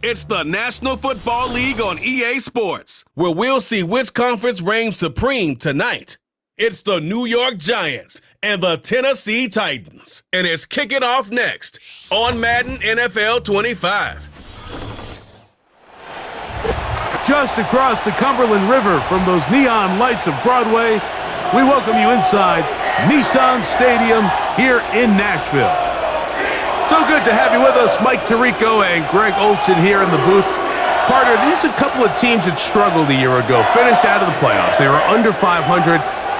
It's the National Football League on EA Sports, where we'll see which conference reigns supreme tonight. It's the New York Giants and the Tennessee Titans, and it's kicking off next on Madden NFL 25. Just across the Cumberland River from those neon lights of Broadway, we welcome you inside Nissan Stadium here in Nashville. So good to have you with us, Mike Tirico and Greg Olson here in the booth. Partner, these are a couple of teams that struggled a year ago, finished out of the playoffs. They were under 500,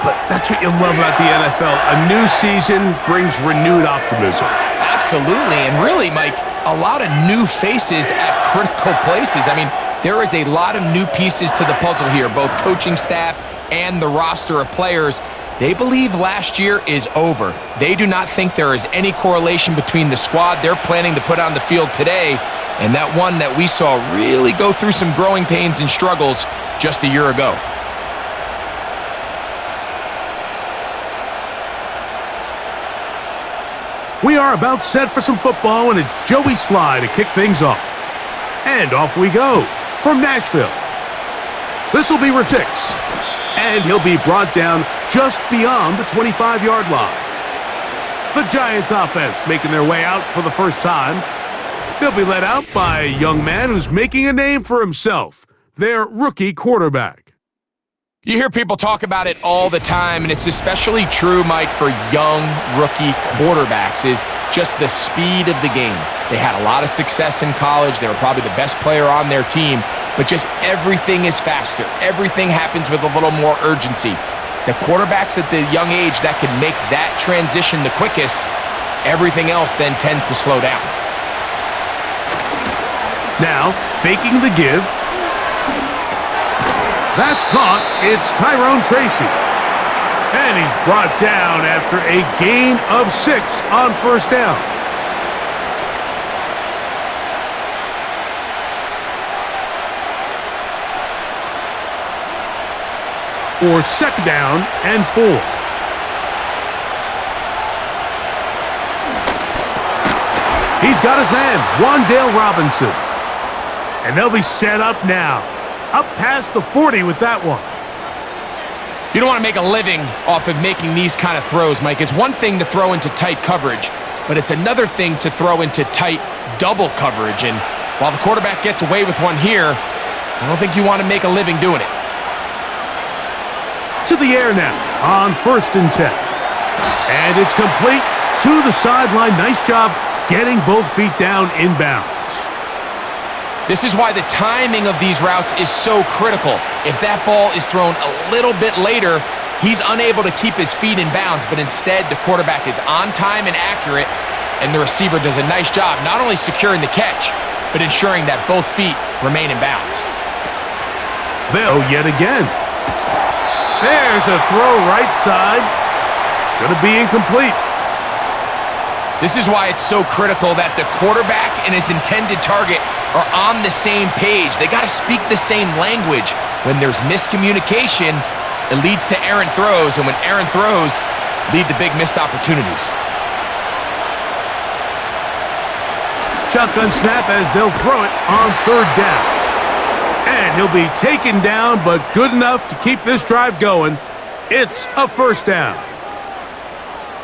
but that's what you love about the NFL. A new season brings renewed optimism. Absolutely, and really, Mike, a lot of new faces at critical places. I mean, there is a lot of new pieces to the puzzle here, both coaching staff and the roster of players. They believe last year is over. They do not think there is any correlation between the squad they're planning to put on the field today and that one that we saw really go through some growing pains and struggles just a year ago. We are about set for some football, and it's Joey Sly to kick things off. And off we go from Nashville. This will be Ratix, and he'll be brought down just beyond the 25-yard line. The Giants offense making their way out for the first time. They'll be led out by a young man who's making a name for himself, their rookie quarterback. You hear people talk about it all the time, and it's especially true, Mike, for young rookie quarterbacks, is just the speed of the game. They had a lot of success in college. They were probably the best player on their team, but just everything is faster. Everything happens with a little more urgency. The quarterbacks at the young age that can make that transition the quickest, everything else then tends to slow down. Now, faking the give. That's caught. It's Tyrone Tracy. And he's brought down after a gain of 6 on first down. Or second down and 4. He's got his man, Wan'Dale Robinson. And they'll be set up now. Up past the 40 with that one. You don't want to make a living off of making these kind of throws, Mike. It's one thing to throw into tight coverage, but it's another thing to throw into tight double coverage. And while the quarterback gets away with one here, I don't think you want to make a living doing it. To the air now on 1st and 10. And it's complete to the sideline. Nice job getting both feet down inbounds. This is why the timing of these routes is so critical. If that ball is thrown a little bit later, he's unable to keep his feet in bounds, but instead the quarterback is on time and accurate, and the receiver does a nice job not only securing the catch, but ensuring that both feet remain in bounds. They'll yet again. There's a throw right side. It's going to be incomplete. This is why it's so critical that the quarterback and his intended target are on the same page. They got to speak the same language. When there's miscommunication, it leads to errant throws, and when errant throws lead to big missed opportunities. Shotgun snap as they'll throw it on 3rd down. And he'll be taken down, but good enough to keep this drive going. It's a 1st down.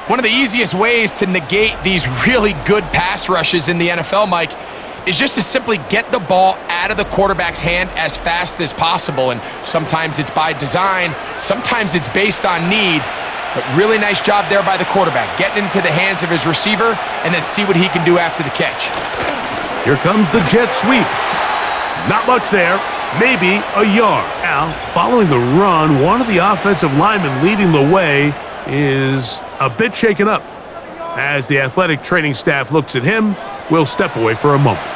One of the easiest ways to negate these really good pass rushes in the NFL, Mike, is just to simply get the ball out of the quarterback's hand as fast as possible. And sometimes it's by design, sometimes it's based on need, but really nice job there by the quarterback, getting into the hands of his receiver and then see what he can do after the catch. Here comes the jet sweep. Not much there, maybe a yard. Now, following the run, one of the offensive linemen leading the way is a bit shaken up. As the athletic training staff looks at him, we'll step away for a moment.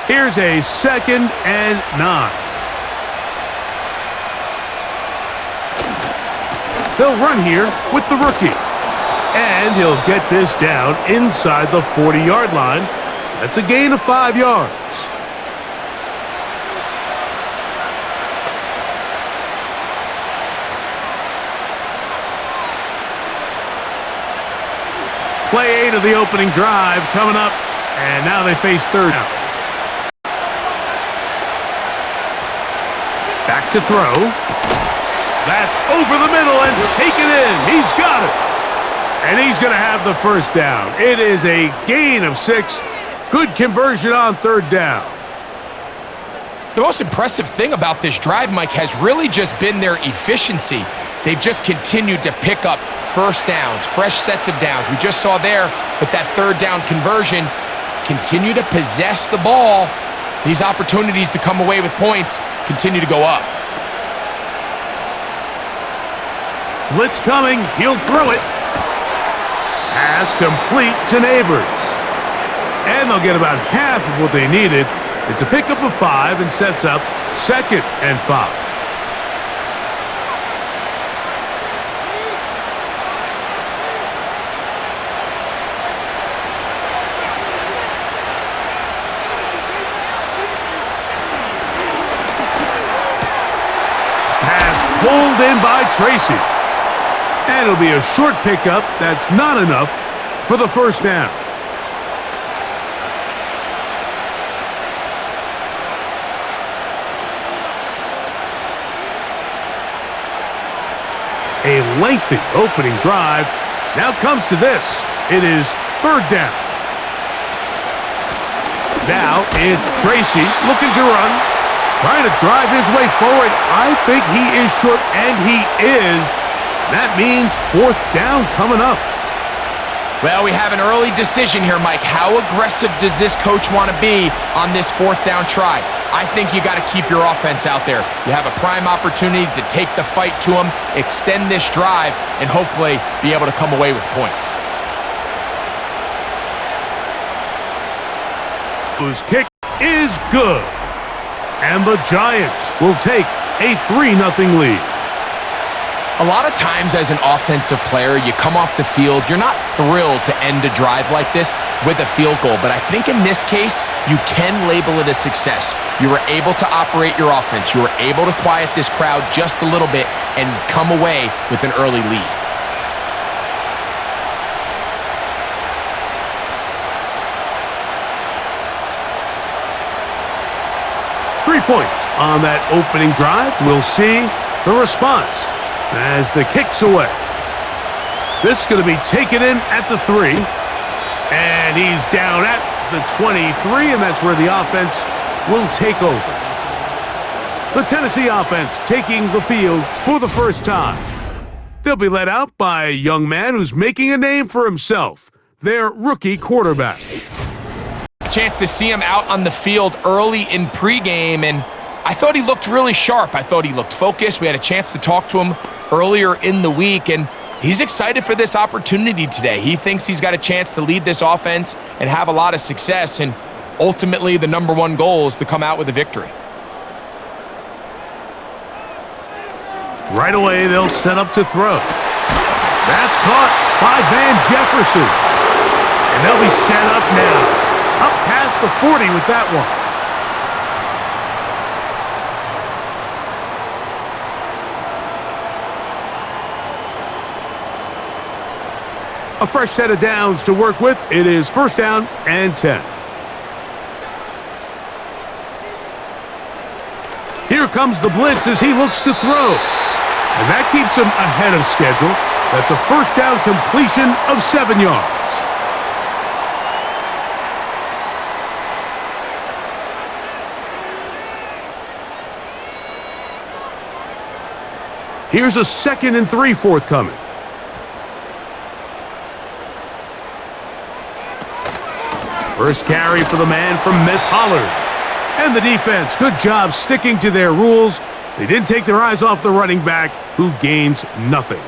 Here's a 2nd and 9. They'll run here with the rookie. And he'll get this down inside the 40-yard line. That's a gain of 5 yards. Play 8 of the opening drive coming up, and now they face third down. Back to throw. That's over the middle and taken in. He's got it. And he's going to have the first down. It is a gain of 6. Good conversion on third down. The most impressive thing about this drive, Mike, has really just been their efficiency. They've just continued to pick up first downs, fresh sets of downs. We just saw there with that third down conversion, continue to possess the ball. These opportunities to come away with points continue to go up. Blitz coming. He'll throw it. Pass complete to Neighbors. And they'll get about half of what they needed. It's a pickup of 5 and sets up 2nd and 5. Pulled in by Tracy. And it'll be a short pickup. That's not enough for the first down. A lengthy opening drive. Now comes to this. It is third down. Now it's Tracy looking to run. Trying to drive his way forward. I think he is short, and he is. That means fourth down coming up. Well, we have an early decision here, Mike. How aggressive does this coach want to be on this fourth down try? I think you got to keep your offense out there. You have a prime opportunity to take the fight to him, extend this drive, and hopefully be able to come away with points. Whose kick is good. And the Giants will take a 3-0 lead. A lot of times as an offensive player, you come off the field, you're not thrilled to end a drive like this with a field goal. But I think in this case, you can label it a success. You were able to operate your offense. You were able to quiet this crowd just a little bit and come away with an early lead. Points on that opening drive. We'll see the response as the kick's away. This is going to be taken in at the 3. And he's down at the 23, and that's where the offense will take over. The Tennessee offense taking the field for the first time. They'll be led out by a young man who's making a name for himself, their rookie quarterback. Chance to see him out on the field early in pregame, and I thought he looked really sharp. I thought he looked focused. We had a chance to talk to him earlier in the week, and he's excited for this opportunity today. He thinks he's got a chance to lead this offense and have a lot of success, and ultimately the number one goal is to come out with a victory. Right away, they'll set up to throw. That's caught by Van Jefferson, and they'll be set up now. Up past the 40 with that one. A fresh set of downs to work with. It is first down and 10. Here comes the blitz as he looks to throw. And that keeps him ahead of schedule. That's a first down completion of 7 yards. Here's a 2nd and 3 forthcoming. First carry for the man from Pollard. And the defense, good job sticking to their rules. They didn't take their eyes off the running back, who gains nothing.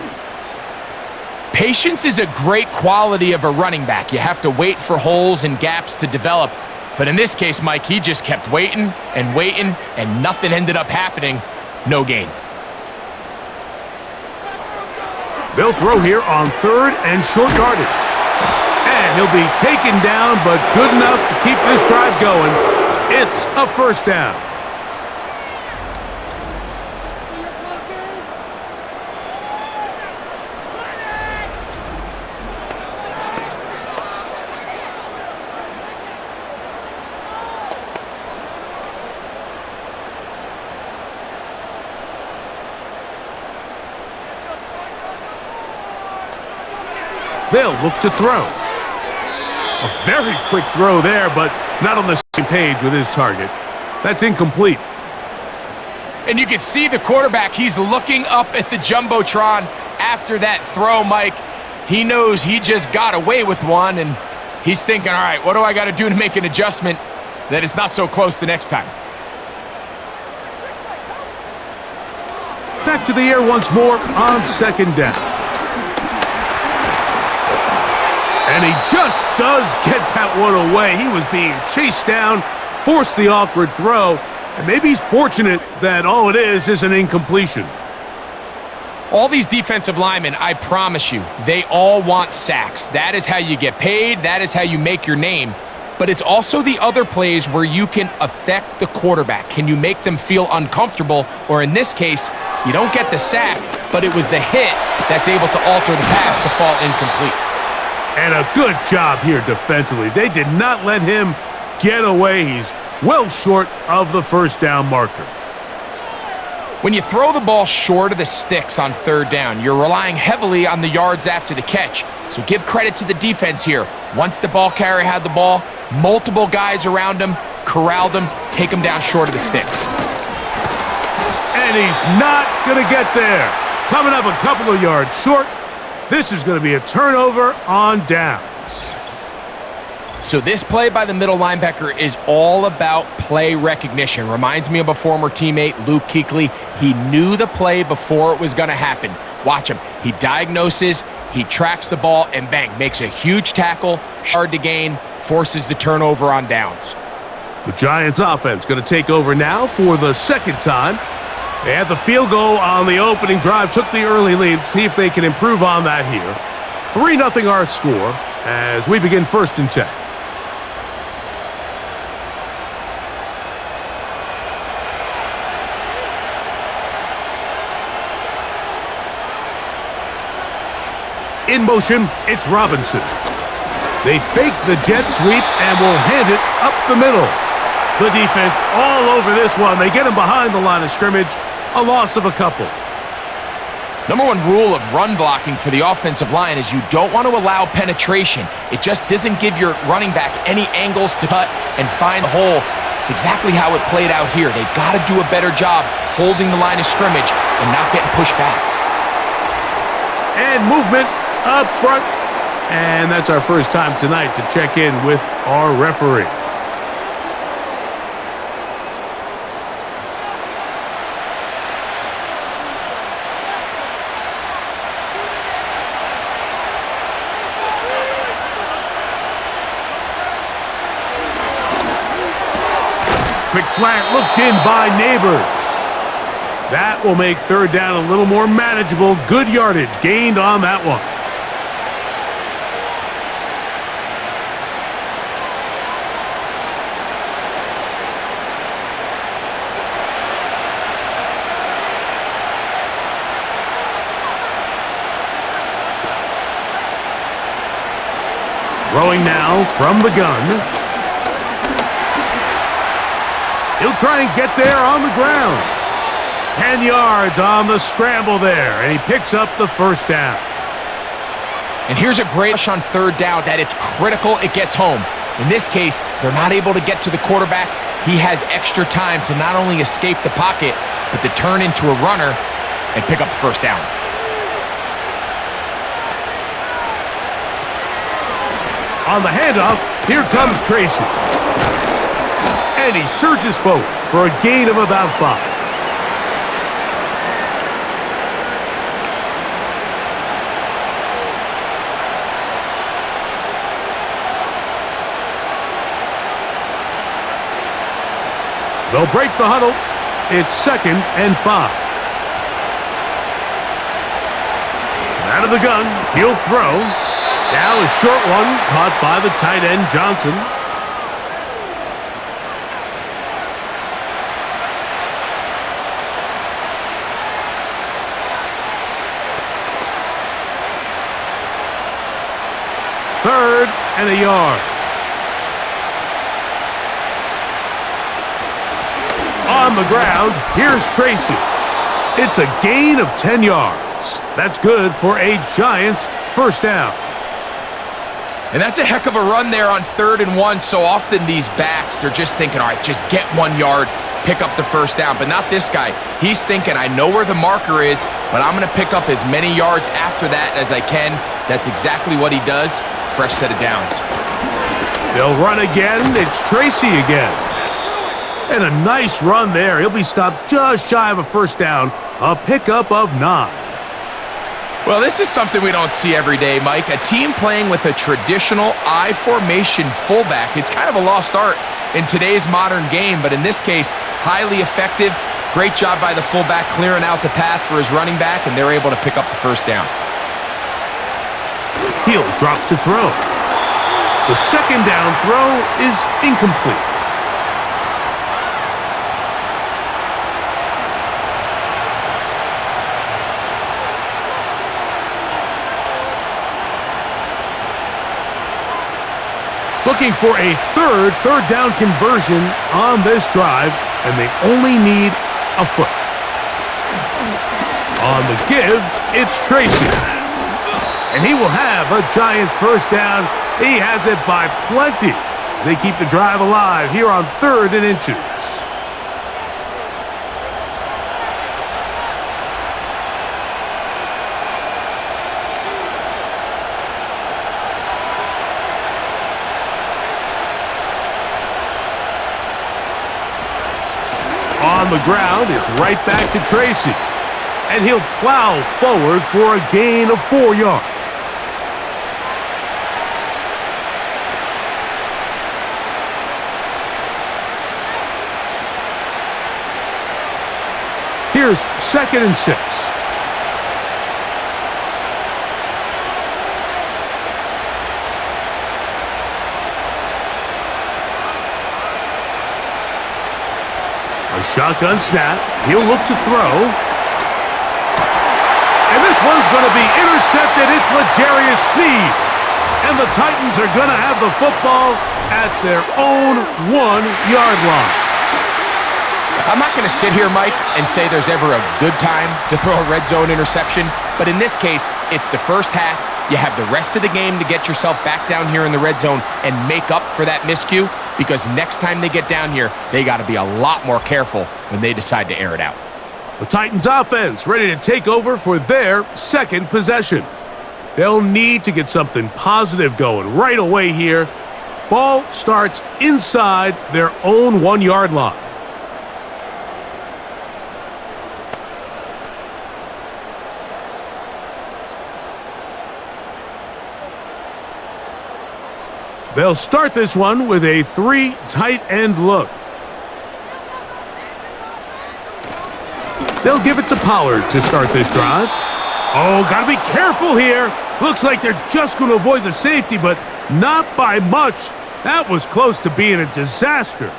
Patience is a great quality of a running back. You have to wait for holes and gaps to develop. But in this case, Mike, he just kept waiting, and nothing ended up happening. No gain. They'll throw here on 3rd and short yardage. And he'll be taken down, but good enough to keep this drive going. It's a first down. They'll look to throw. A very quick throw there, but not on the same page with his target. That's incomplete. And you can see the quarterback, he's looking up at the Jumbotron after that throw, Mike. He knows he just got away with one, and he's thinking, all right, what do I got to do to make an adjustment that it's not so close the next time? Back to the air once more on 2nd down. And he just does get that one away. He was being chased down, forced the awkward throw, and maybe he's fortunate that all it is an incompletion. All these defensive linemen, I promise you, they all want sacks. That is how you get paid. That is how you make your name. But it's also the other plays where you can affect the quarterback. Can you make them feel uncomfortable? Or in this case, you don't get the sack, but it was the hit that's able to alter the pass to fall incomplete. And a good job here defensively. They did not let him get away. He's well short of the first down marker. When you throw the ball short of the sticks on 3rd down, you're relying heavily on the yards after the catch. So give credit to the defense here. Once the ball carrier had the ball, multiple guys around him, corralled him, take him down short of the sticks. And he's not going to get there. Coming up a couple of yards short. This is going to be a turnover on downs. So this play by the middle linebacker is all about play recognition. Reminds me of a former teammate, Luke Kuechly. He knew the play before it was going to happen. Watch him. He diagnoses, he tracks the ball, and bang, makes a huge tackle, hard to gain, forces the turnover on downs. The Giants offense going to take over now for the 2nd time. They had the field goal on the opening drive, took the early lead. See if they can improve on that here. 3-0 our score as we begin 1st and 10. In motion, it's Robinson. They fake the jet sweep and will hand it up the middle. The defense all over this one. They get him behind the line of scrimmage. A loss of a couple. Number one rule of run blocking for the offensive line is you don't want to allow penetration. It just doesn't give your running back any angles to cut and find the hole. It's exactly how it played out here. They've got to do a better job holding the line of scrimmage and not getting pushed back. And movement up front. And that's our first time tonight to check in with our referee. Quick slant looked in by Neighbors. That will make 3rd down a little more manageable. Good yardage gained on that one. Throwing now from the gun. He'll try and get there on the ground. 10 yards on the scramble there, and he picks up the first down. And here's a great rush on 3rd down that it's critical it gets home. In this case, they're not able to get to the quarterback. He has extra time to not only escape the pocket, but to turn into a runner and pick up the first down. On the handoff, here comes Tracy. And he surges forward for a gain of about 5. They'll break the huddle. It's 2nd and 5. Out of the gun, he'll throw. Now a short one caught by the tight end, Johnson. Third and a yard. On the ground, here's Tracy. It's a gain of 10 yards. That's good for a Giants first down. And that's a heck of a run there on 3rd and 1. So often these backs, they're just thinking, all right, just get 1 yard, pick up the first down. But not this guy. He's thinking, I know where the marker is, but I'm going to pick up as many yards after that as I can. That's exactly what he does. Fresh set of downs. They'll run again. It's Tracy again. And a nice run there. He'll be stopped just shy of a first down. A pickup of 9. Well, this is something we don't see every day, Mike. A team playing with a traditional I formation fullback. It's kind of a lost art in today's modern game, but in this case, highly effective. Great job by the fullback clearing out the path for his running back, and they're able to pick up the first down. He'll drop to throw. The second down throw is incomplete. Looking for a third down conversion on this drive, and they only need a foot. On the give, it's Tracy. And he will have a Giants first down. He has it by plenty as they keep the drive alive here on 3rd and inches. On the ground, it's right back to Tracy. And he'll plow forward for a gain of 4 yards. Here's 2nd and 6. A shotgun snap. He'll look to throw. And this one's going to be intercepted. It's L'Jarius Sneed. And the Titans are going to have the football at their own 1-yard line. I'm not going to sit here, Mike, and say there's ever a good time to throw a red zone interception, but in this case, it's the first half. You have the rest of the game to get yourself back down here in the red zone and make up for that miscue, because next time they get down here, they got to be a lot more careful when they decide to air it out. The Titans offense ready to take over for their second possession. They'll need to get something positive going right away here. Ball starts inside their own 1-yard line. They'll start this one with a 3 tight end look. They'll give it to Pollard to start this drive. Oh, gotta be careful here. Looks like they're just going to avoid the safety, but not by much. That was close to being a disaster.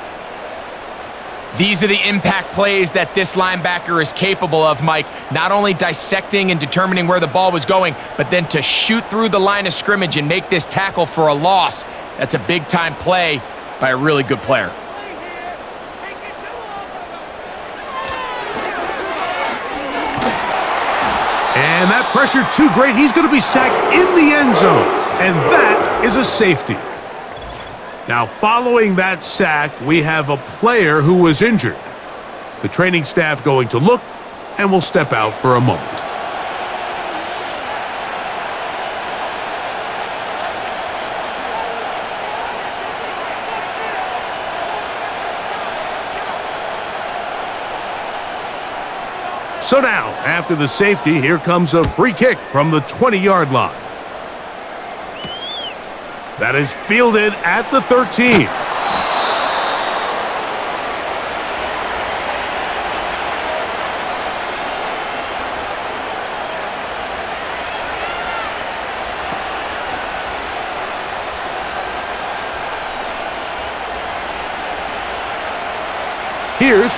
These are the impact plays that this linebacker is capable of, Mike. Not only dissecting and determining where the ball was going, but then to shoot through the line of scrimmage and make this tackle for a loss. That's a big-time play by a really good player. And that pressure too great. He's going to be sacked in the end zone. And that is a safety. Now, following that sack, we have a player who was injured. The training staff going to look and will step out for a moment. So now, after the safety, here comes a free kick from the 20-yard line. That is fielded at the 13.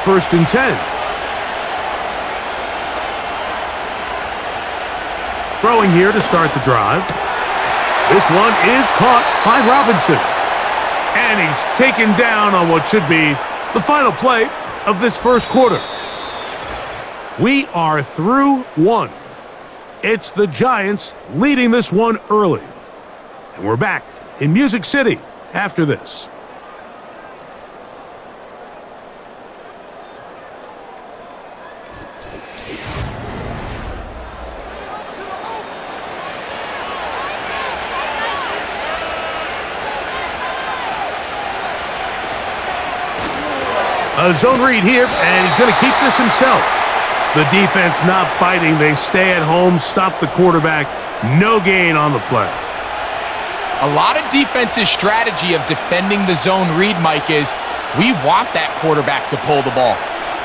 first and 10. Throwing here to start the drive. This one is caught by Robinson. And he's taken down on what should be the final play of this first quarter. We are through one. It's the Giants leading this one early. And we're back in Music City after this. A zone read here, and he's going to keep this himself. The defense not biting. They stay at home, stop the quarterback. No gain on the play. A lot of defense's strategy of defending the zone read, Mike, is we want that quarterback to pull the ball.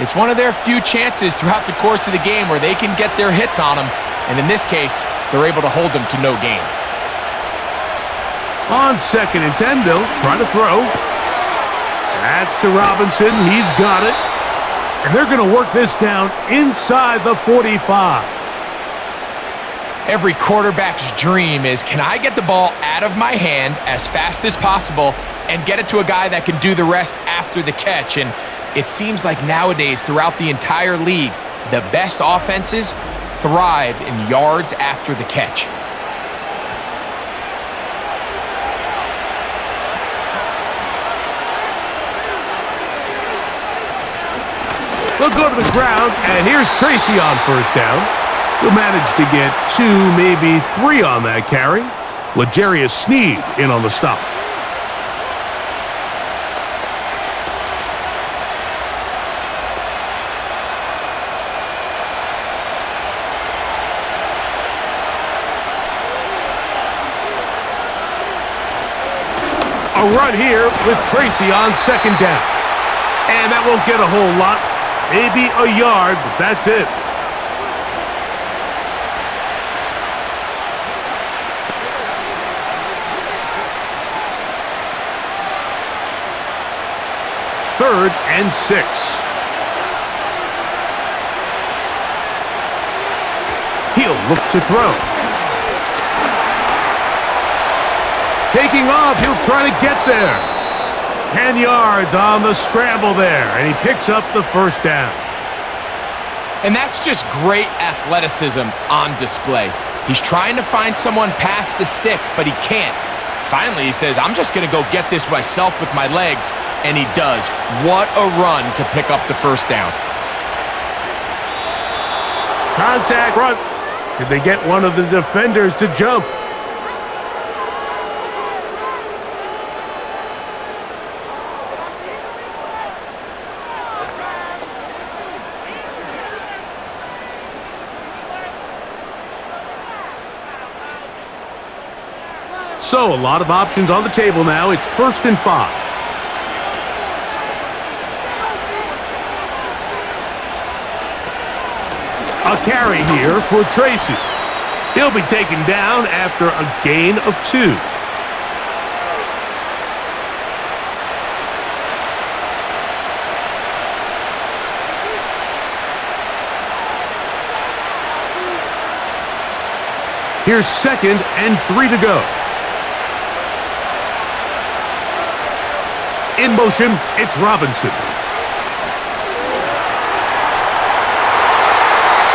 It's one of their few chances throughout the course of the game where they can get their hits on him, and in this case, they're able to hold him to no gain. On second and 10, they'll try to throw. That's to Robinson. He's got it. And they're going to work this down inside the 45. Every quarterback's dream is, can I get the ball out of my hand as fast as possible and get it to a guy that can do the rest after the catch? And it seems like nowadays, throughout the entire league, the best offenses thrive in yards after the catch. They'll go to the ground, and here's Tracy on first down. He'll manage to get 2, maybe 3 on that carry. L'Jarius Sneed in on the stop. A run here with Tracy on second down. And that won't get a whole lot. Maybe a yard, but that's it. Third and 6. He'll look to throw. Taking off, he'll try to get there. 10 yards on the scramble there, and he picks up the first down. And that's just great athleticism on display. He's trying to find someone past the sticks, but he can't. Finally, he says, I'm just going to go get this myself with my legs, and he does. What a run to pick up the first down. Contact run. Did they get one of the defenders to jump? So, a lot of options on the table now. It's 1st and 5. A carry here for Tracy. He'll be taken down after a gain of 2. Here's 2nd and 3 to go. In motion, it's Robinson.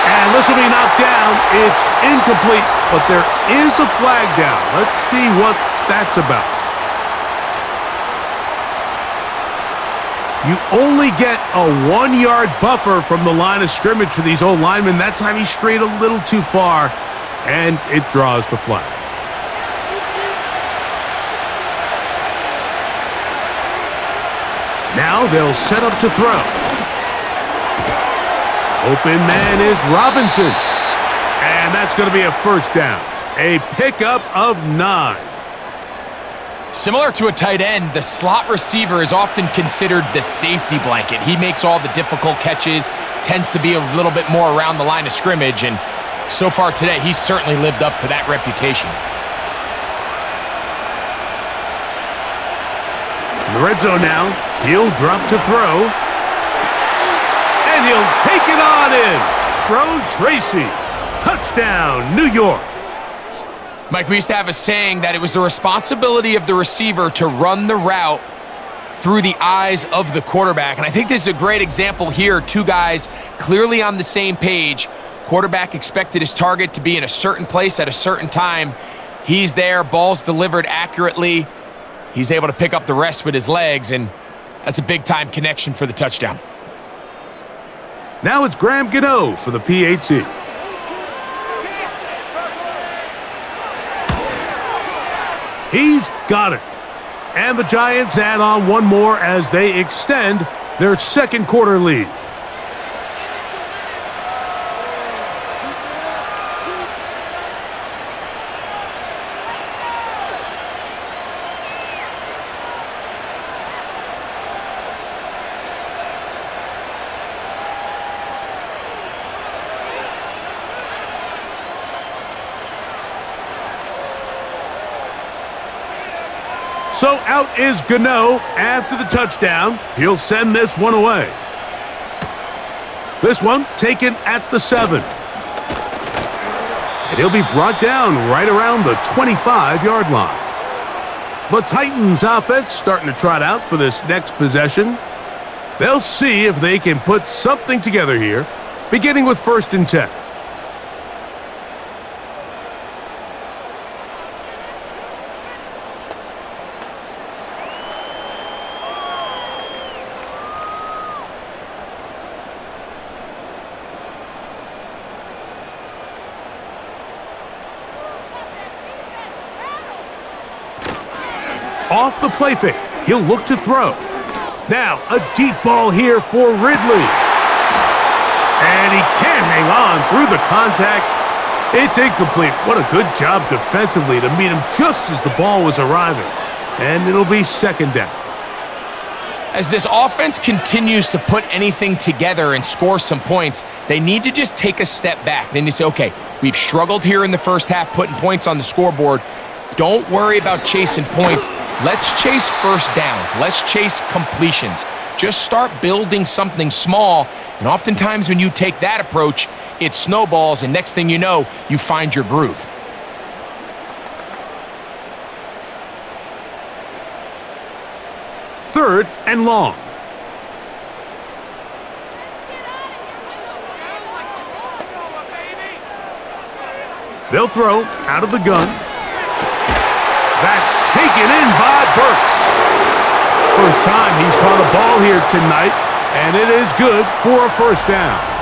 And this will be knocked down. It's incomplete, but there is a flag down. Let's see what that's about. You only get a 1-yard buffer from the line of scrimmage for these old linemen. That time he strayed a little too far, and it draws the flag. Now they'll set up to throw. Open man is Robinson. And that's going to be a first down. A pickup of 9. Similar to a tight end, the slot receiver is often considered the safety blanket. He makes all the difficult catches, tends to be a little bit more around the line of scrimmage, and so far today, he's certainly lived up to that reputation. In the red zone now, he'll drop to throw. field, take it on in. Throw Tracy. Touchdown, New York. Mike, we used to have a saying that it was the responsibility of the receiver to run the route through the eyes of the quarterback. And I think this is a great example here. Two guys clearly on the same page. Quarterback expected his target to be in a certain place at a certain time. He's there, ball's delivered accurately. He's able to pick up the rest with his legs, and that's a big-time connection for the touchdown. Now it's Graham Gano for the PAT. He's got it. And the Giants add on one more as they extend their second quarter lead. So out is Gano after the touchdown. He'll send this one away. This one taken at the 7. And he'll be brought down right around the 25-yard line. The Titans offense starting to trot out for this next possession. They'll see if they can put something together here, beginning with 1st and 10. Off the play fake, he'll look to throw. Now, a deep ball here for Ridley. And he can't hang on through the contact. It's incomplete. What a good job defensively to meet him just as the ball was arriving. And it'll be 2nd down. As this offense continues to put anything together and score some points, they need to just take a step back. Then you say, okay, we've struggled here in the first half putting points on the scoreboard. Don't worry about chasing points. Let's chase first downs. Let's chase completions. Just start building something small, and oftentimes when you take that approach, it snowballs, and next thing you know, you find your groove. Third and long. They'll throw out of the gun. That's taken in by Burks. First time he's caught a ball here tonight, and it is good for a 1st down.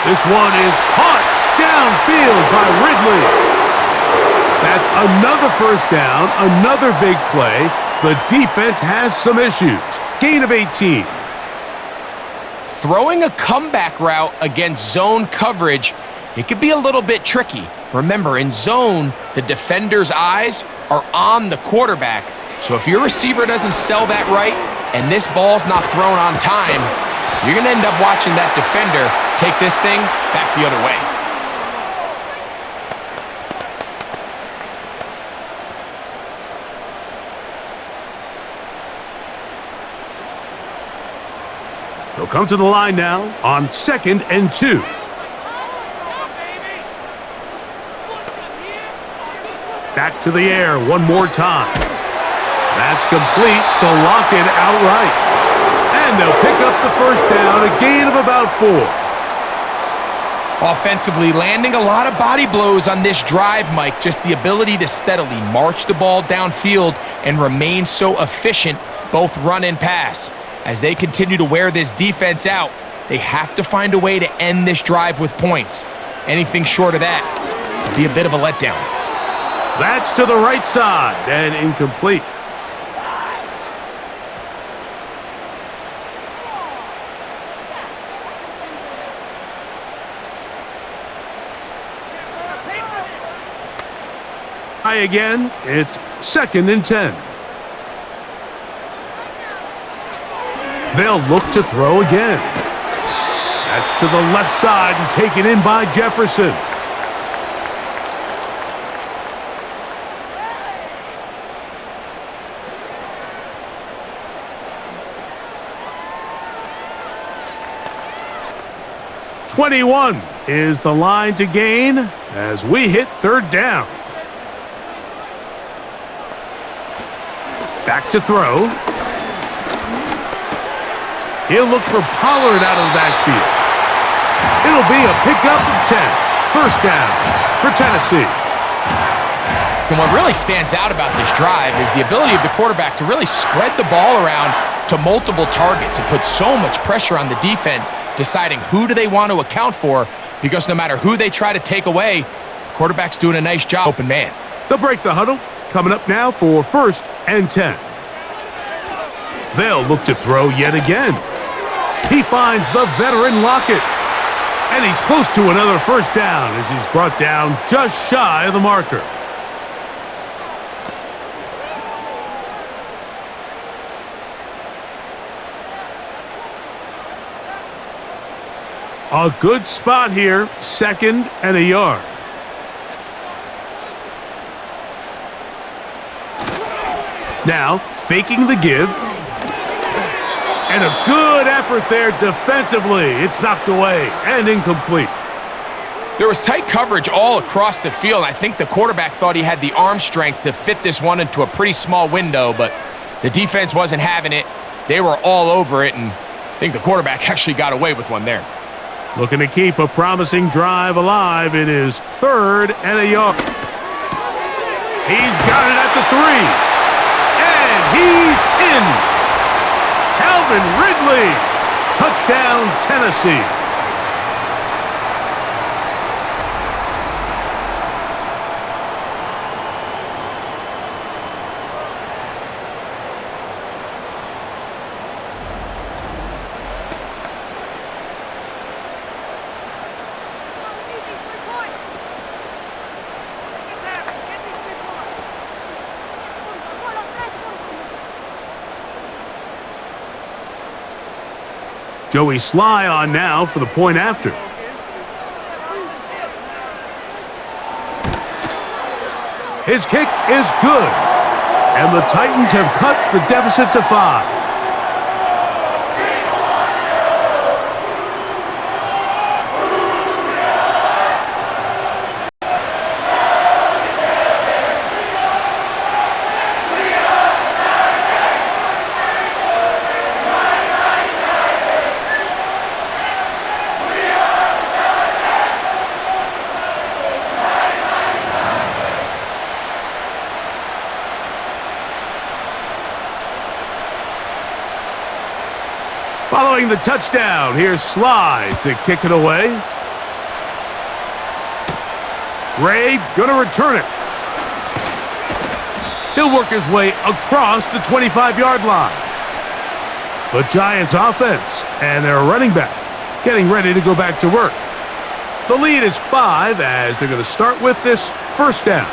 This one is caught downfield by Ridley. That's another 1st down, another big play. The defense has some issues. Gain of 18. Throwing a comeback route against zone coverage, it could be a little bit tricky. Remember, in zone, the defender's eyes are on the quarterback. So if your receiver doesn't sell that right and this ball's not thrown on time, you're going to end up watching that defender take this thing back the other way. They'll come to the line now on 2nd and 2. Back to the air one more time. That's complete to lock it outright. And they'll pick up the 1st down, a gain of about 4. Offensively, landing a lot of body blows on this drive, Mike. Just the ability to steadily march the ball downfield and remain so efficient, both run and pass. As they continue to wear this defense out, they have to find a way to end this drive with points. Anything short of that would be a bit of a letdown. That's to the right side and incomplete. Again, it's 2nd and 10. They'll look to throw again. That's to the left side and taken in by Jefferson. "21 is the line to gain as we hit 3rd down. Back to throw. He'll look for Pollard out of the backfield. It'll be a pickup of 10. 1st down for Tennessee. And what really stands out about this drive is the ability of the quarterback to really spread the ball around to multiple targets and put so much pressure on the defense, deciding who do they want to account for, because no matter who they try to take away, the quarterback's doing a nice job. Open man. They'll break the huddle. Coming up now for 1st and 10. They'll look to throw yet again. He finds the veteran Lockett. And he's close to another 1st down as he's brought down just shy of the marker. A good spot here, 2nd and a yard. Now, faking the give. And a good effort there defensively. It's knocked away and incomplete. There was tight coverage all across the field. I think the quarterback thought he had the arm strength to fit this one into a pretty small window, but the defense wasn't having it. They were all over it, and I think the quarterback actually got away with one there. Looking to keep a promising drive alive. It is 3rd and a yard. He's got it at the 3. And he's in. Calvin Ridley. Touchdown, Tennessee. Joey Sly on now for the point after. His kick is good. And the Titans have cut the deficit to 5. Following the touchdown, here's Sly to kick it away. Ray gonna return it. He'll work his way across the 25-yard line. The Giants offense and their running back getting ready to go back to work. The lead is 5 as they're gonna start with this 1st down.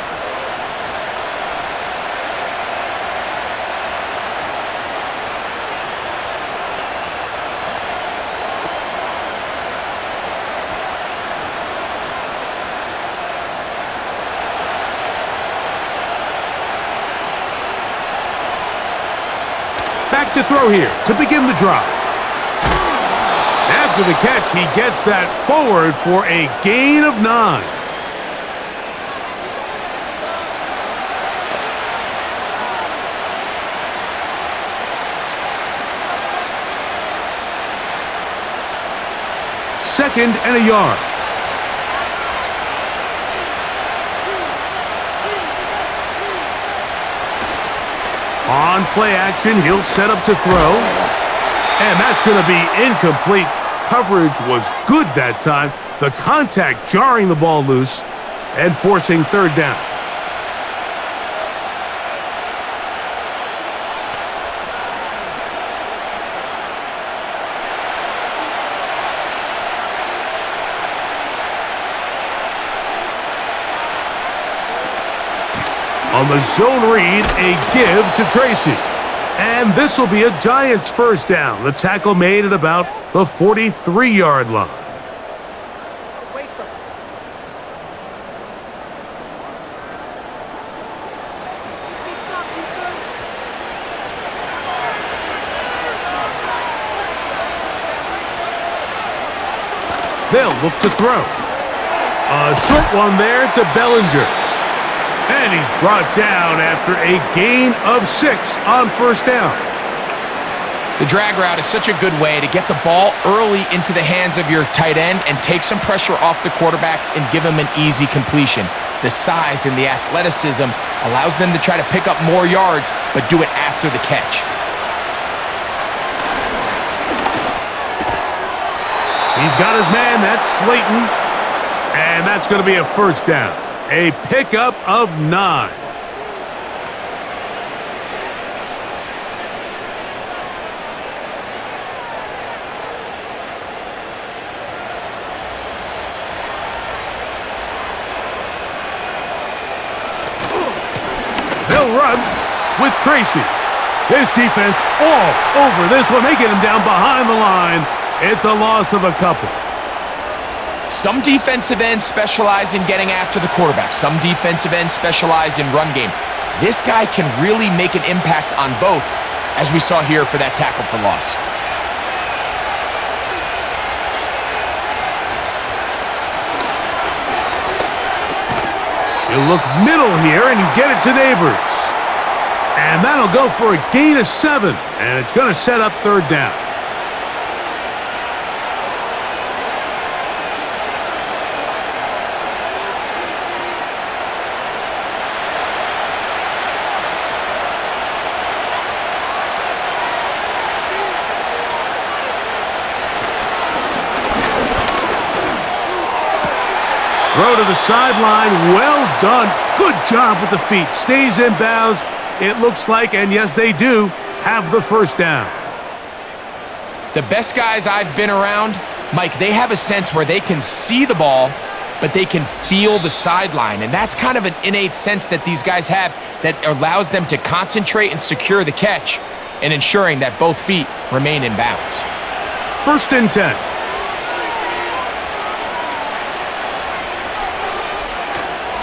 Back to throw here to begin the drive. After the catch, he gets that forward for a gain of 9. Second and a yard. On play action, he'll set up to throw. And that's going to be incomplete. Coverage was good that time. The contact jarring the ball loose and forcing 3rd down. On the zone read, a give to Tracy. And this will be a Giants first down. The tackle made at about the 43-yard line. They'll look to throw. A short one there to Bellinger. And he's brought down after a gain of 6 on first down. The drag route is such a good way to get the ball early into the hands of your tight end and take some pressure off the quarterback and give him an easy completion. The size and the athleticism allows them to try to pick up more yards, but do it after the catch. He's got his man, that's Slayton, and that's going to be a first down. A pickup of 9. They'll run with Tracy. This defense all over this one. They get him down behind the line. It's a loss of a couple. Some defensive ends specialize in getting after the quarterback. Some defensive ends specialize in run game. This guy can really make an impact on both, as we saw here for that tackle for loss. He'll look middle here and get it to Neighbors. And that'll go for a gain of 7, and it's going to set up third down. Throw to the sideline. Well done. Good job with the feet. Stays in bounds. It looks like, and yes, they do, have the first down. The best guys I've been around, Mike, they have a sense where they can see the ball, but they can feel the sideline. And that's kind of an innate sense that these guys have that allows them to concentrate and secure the catch and ensuring that both feet remain in bounds. 1st and 10.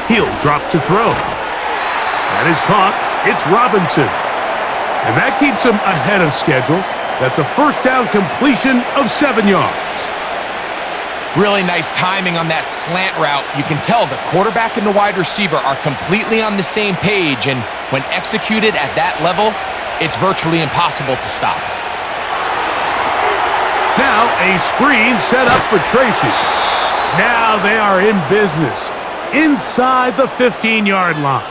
He'll drop to throw. That is caught. It's Robinson. And that keeps him ahead of schedule. That's a first down completion of 7 yards. Really nice timing on that slant route. You can tell the quarterback and the wide receiver are completely on the same page, and when executed at that level, it's virtually impossible to stop. Now a screen set up for Tracy. Now they are in business. Inside the 15-yard line.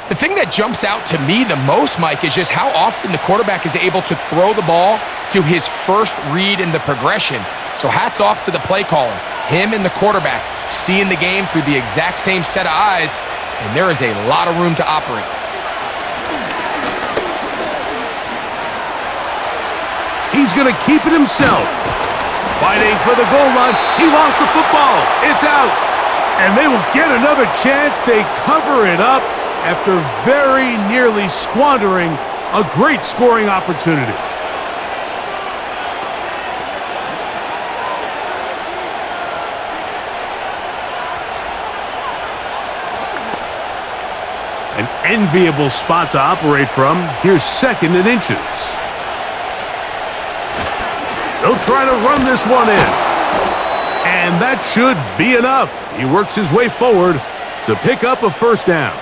The thing that jumps out to me the most, Mike, is just how often the quarterback is able to throw the ball to his first read in the progression. So hats off to the play caller. Him and the quarterback seeing the game through the exact same set of eyes, and there is a lot of room to operate. He's going to keep it himself. Fighting for the goal line. He lost the football. It's out. And they will get another chance. They cover it up after very nearly squandering a great scoring opportunity. An enviable spot to operate from. Here's 2nd and inches. They'll try to run this one in. And that should be enough. He works his way forward to pick up a first down.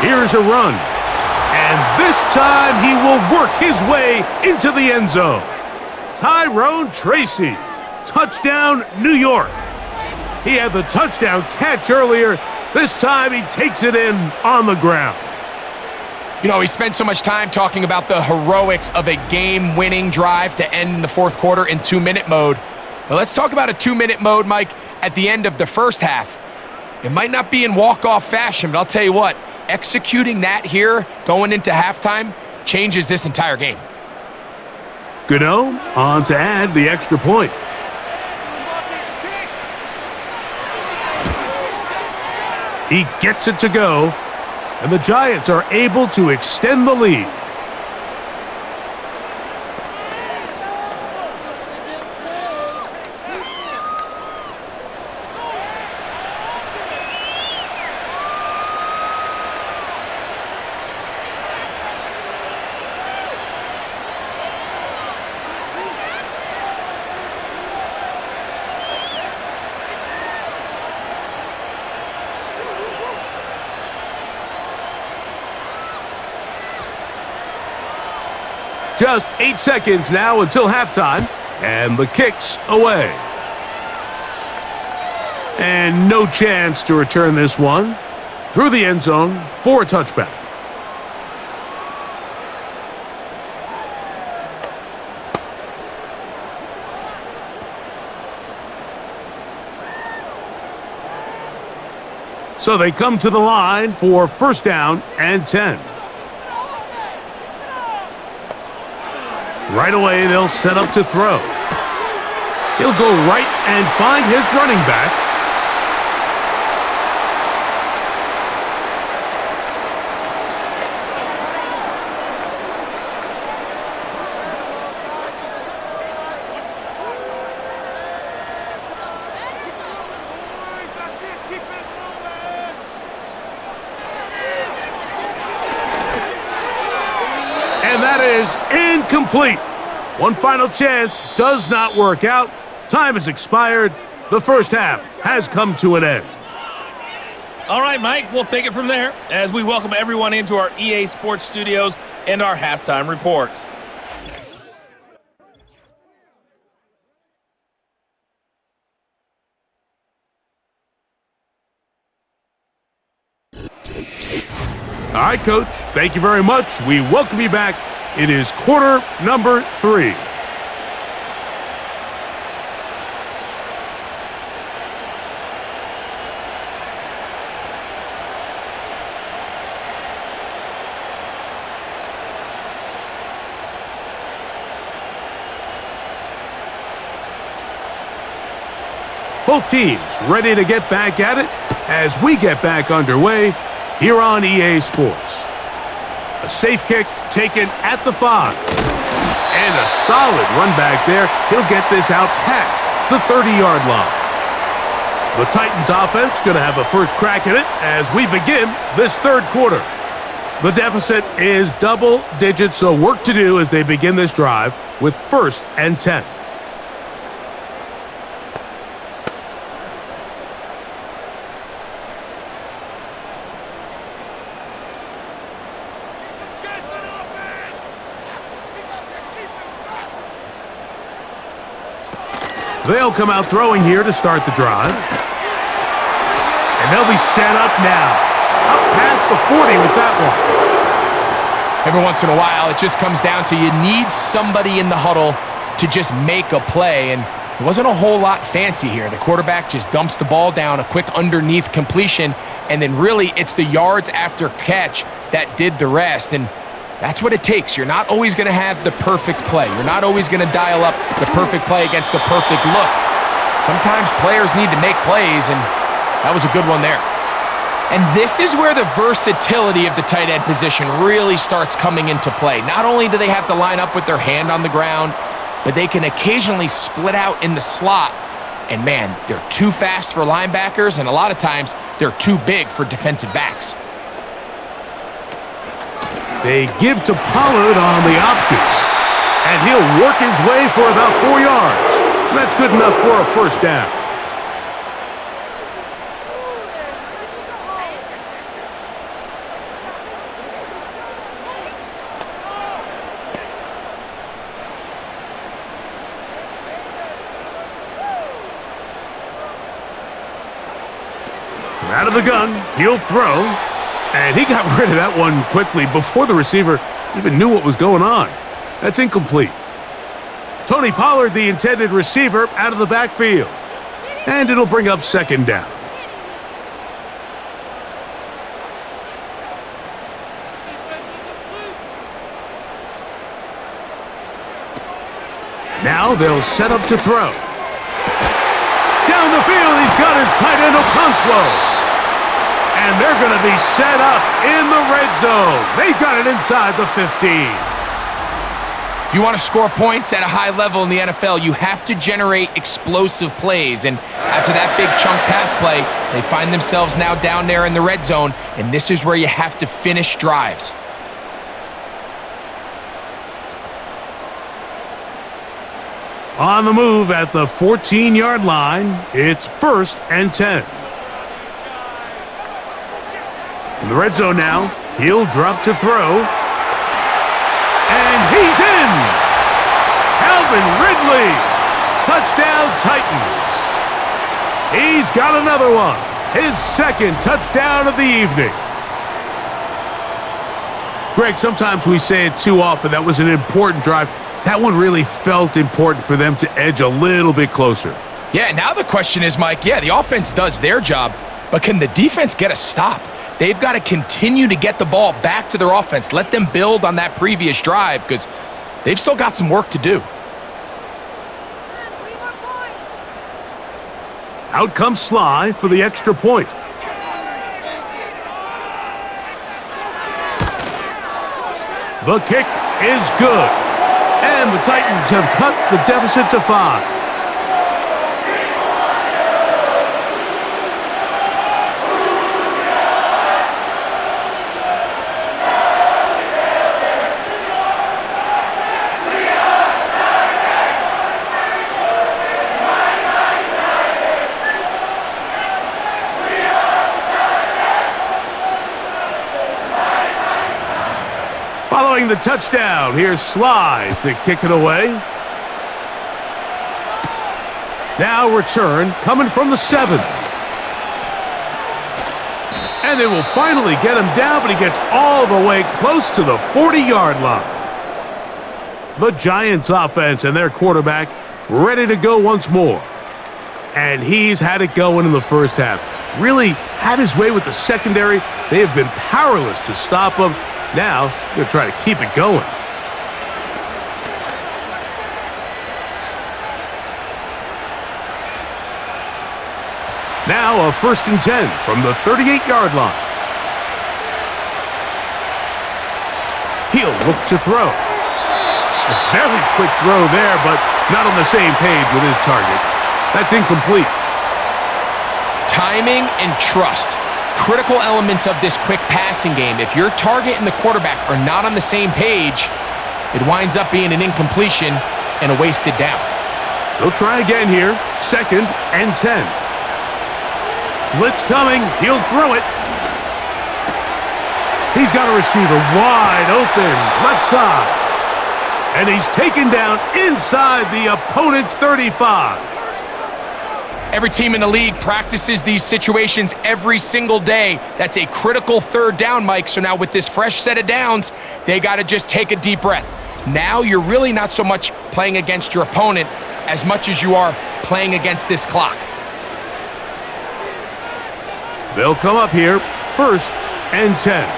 Here's a run. And this time he will work his way into the end zone. Tyrone Tracy. Touchdown, New York. He had the touchdown catch earlier. This time he takes it in on the ground. You know, we spent so much time talking about the heroics of a game-winning drive to end the 4th quarter in 2-minute mode. But let's talk about a 2-minute mode, Mike, at the end of the first half. It might not be in walk-off fashion, but I'll tell you what, executing that here going into halftime changes this entire game. Gano on to add the extra point. He gets it to go, and the Giants are able to extend the lead. Just 8 seconds now until halftime, and the kick's away. And no chance to return this one through the end zone for a touchback. So they come to the line for first down and 10. Right away, they'll set up to throw. He'll go right and find his running back. And that is incomplete. One final chance does not work out. Time has expired. The first half has come to an end. All right, Mike, we'll take it from there as we welcome everyone into our EA Sports Studios and our halftime report. All right, Coach, thank you very much. We welcome you back. It is quarter number 3. Both teams ready to get back at it as we get back underway here on EA Sports. A safe kick taken at the 5. And a solid run back there. He'll get this out past the 30-yard line. The Titans offense going to have a first crack at it as we begin this third quarter. The deficit is double digits, so work to do as they begin this drive with first and 10. They'll come out throwing here to start the drive. And they'll be set up now. Up past the 40 with that one. Every once in a while, it just comes down to you need somebody in the huddle to just make a play. And it wasn't a whole lot fancy here. The quarterback just dumps the ball down, a quick underneath completion, and then really it's the yards after catch that did the rest. And that's what it takes. You're not always going to have the perfect play. You're not always going to dial up the perfect play against the perfect look. Sometimes players need to make plays, and that was a good one there. And this is where the versatility of the tight end position really starts coming into play. Not only do they have to line up with their hand on the ground, but they can occasionally split out in the slot. And man, they're too fast for linebackers, and a lot of times they're too big for defensive backs. They give to Pollard on the option. And he'll work his way for about 4 yards. That's good enough for a first down. From out of the gun, he'll throw. And he got rid of that one quickly before the receiver even knew what was going on. That's incomplete. Tony Pollard, the intended receiver, out of the backfield. And it'll bring up second down. Now they'll set up to throw. Down the field, he's got his tight end Okonkwo. And they're going to be set up in the red zone. They've got it inside the 15. If you want to score points at a high level in the NFL, you have to generate explosive plays. And after that big chunk pass play, they find themselves now down there in the red zone, and this is where you have to finish drives. On the move at the 14-yard line, it's 1st and 10. In the red zone now, he'll drop to throw. And he's in! Calvin Ridley! Touchdown Titans! He's got another one. His 2nd touchdown of the evening. Greg, sometimes we say it too often. That was an important drive. That one really felt important for them to edge a little bit closer. Yeah, now the question is, Mike, the offense does their job, but can the defense get a stop? They've got to continue to get the ball back to their offense. Let them build on that previous drive because they've still got some work to do. Out comes Sly for the extra point. The kick is good. And the Titans have cut the deficit to 5. Following the touchdown, here's Sly to kick it away. Now return coming from the 7. And they will finally get him down, but he gets all the way close to the 40-yard line. The Giants offense and their quarterback ready to go once more. And he's had it going in the first half. Really had his way with the secondary. They have been powerless to stop him. Now, they'll try to keep it going. Now a 1st and 10 from the 38-yard line. He'll look to throw. A very quick throw there, but not on the same page with his target. That's incomplete. Timing and trust. Critical elements of this quick passing game. If your target and the quarterback are not on the same page, it winds up being an incompletion and a wasted down. They'll try again here. 2nd and 10. Blitz coming. He'll throw it. He's got a receiver wide open, left side. And he's taken down inside the opponent's 35. Every team in the league practices these situations every single day. That's a critical 3rd down, Mike. So now with this fresh set of downs, they got to just take a deep breath. Now you're really not so much playing against your opponent as much as you are playing against this clock. They'll come up here, 1st and 10.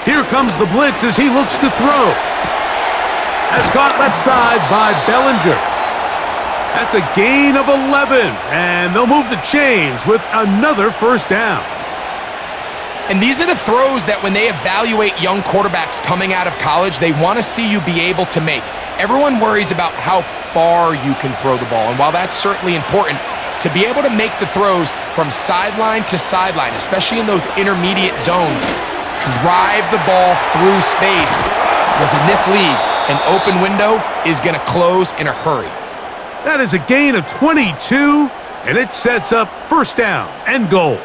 Here comes the blitz as he looks to throw. Has caught left side by Bellinger. That's a gain of 11, and they'll move the chains with another 1st down. And these are the throws that when they evaluate young quarterbacks coming out of college, they want to see you be able to make. Everyone worries about how far you can throw the ball, and while that's certainly important, to be able to make the throws from sideline to sideline, especially in those intermediate zones, drive the ball through space, because in this league, an open window is going to close in a hurry. That is a gain of 22, and it sets up 1st down and goal.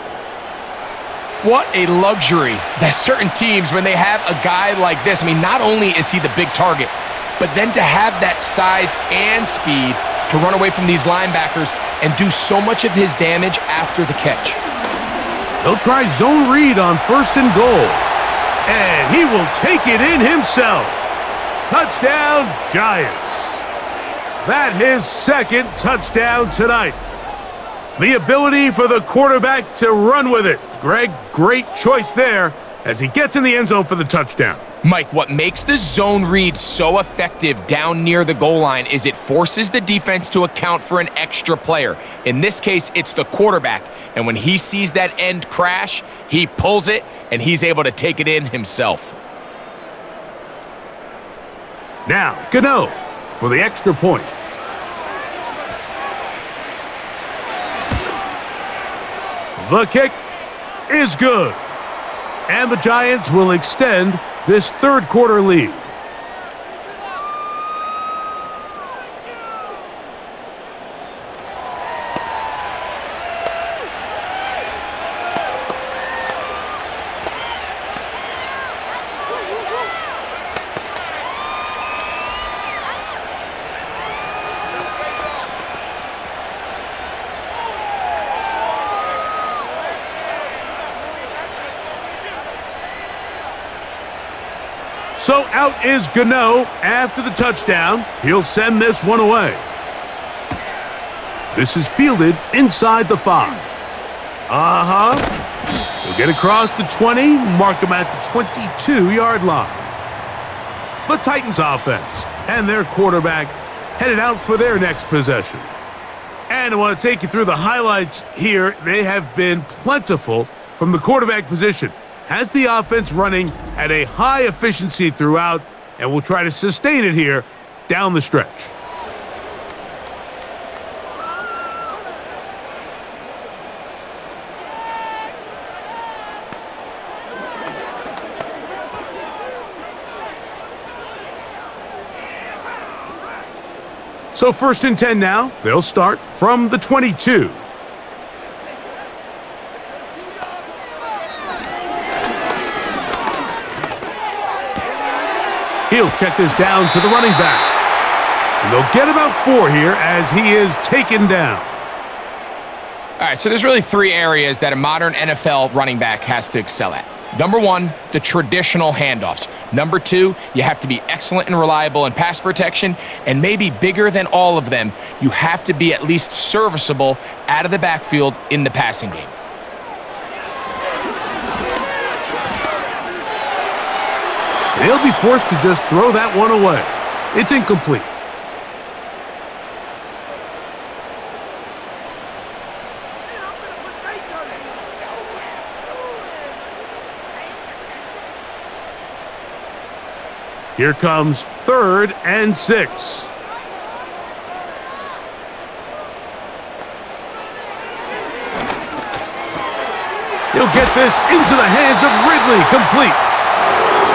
What a luxury that certain teams, when they have a guy like this, I mean, not only is he the big target, but then to have that size and speed to run away from these linebackers and do so much of his damage after the catch. They'll try zone read on 1st and goal. And he will take it in himself. Touchdown, Giants. That his 2nd touchdown tonight. The ability for the quarterback to run with it. Greg, great choice there. as he gets in the end zone for the touchdown. Mike, what makes the zone read so effective down near the goal line is it forces the defense to account for an extra player. In this case, it's the quarterback. And when he sees that end crash, he pulls it, and he's able to take it in himself. Now, Gano for the extra point. The kick is good. And the Giants will extend this third quarter lead. So out is Gano after the touchdown. He'll send this one away. This is fielded inside the 5. He'll get across the 20, mark him at the 22-yard line. The Titans offense and their quarterback headed out for their next possession. And I want to take you through the highlights here. They have been plentiful from the quarterback position. Has the offense running at a high efficiency throughout, and will try to sustain it here down the stretch. So 1st and 10 now. They'll start from the 22. He'll check this down to the running back. And they'll get about 4 here as he is taken down. All right, so there's really 3 areas that a modern NFL running back has to excel at. Number 1, the traditional handoffs. Number 2, you have to be excellent and reliable in pass protection. And maybe bigger than all of them, you have to be at least serviceable out of the backfield in the passing game. They'll be forced to just throw that one away. It's incomplete. Here comes 3rd and 6. He'll get this into the hands of Ridley, complete.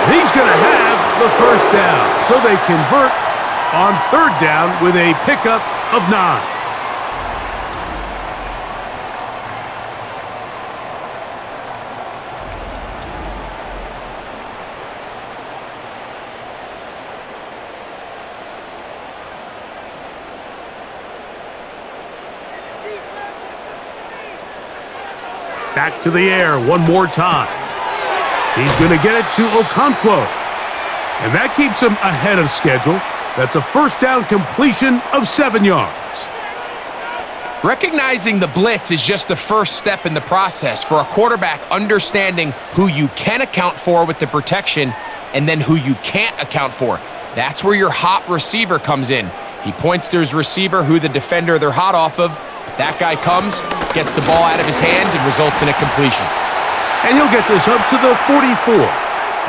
He's going to have the first down, so they convert on 3rd down with a pickup of 9. Back to the air one more time. He's going to get it to Okonkwo. And that keeps him ahead of schedule. That's a first down completion of 7 yards. Recognizing the blitz is just the first step in the process for a quarterback understanding who you can account for with the protection and then who you can't account for. That's where your hot receiver comes in. He points to his receiver, who the defender they're hot off of. That guy comes, gets the ball out of his hand, and results in a completion. And he'll get this up to the 44.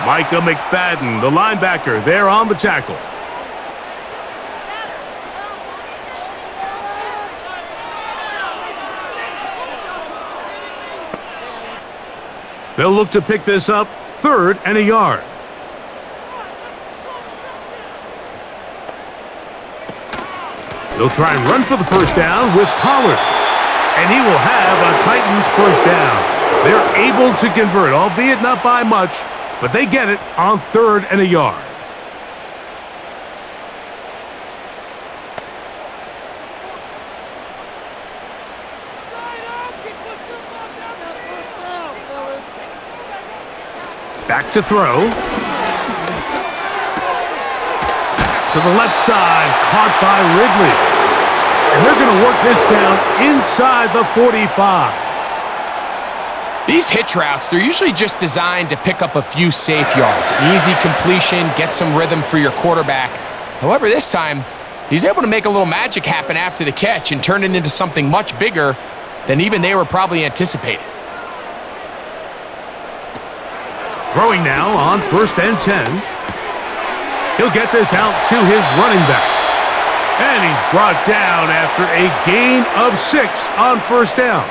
Micah McFadden, the linebacker, there on the tackle. They'll look to pick this up 3rd and a yard. They'll try and run for the first down with Pollard. And he will have a Titans first down. They're able to convert, albeit not by much, but they get it on 3rd and a yard. Back to throw. To the left side, caught by Ridley. And they're going to work this down inside the 45. These hitch routes, they're usually just designed to pick up a few safe yards. An easy completion, get some rhythm for your quarterback. However, this time, he's able to make a little magic happen after the catch and turn it into something much bigger than even they were probably anticipating. Throwing now on 1st and 10. He'll get this out to his running back. And he's brought down after a gain of 6 on 1st down.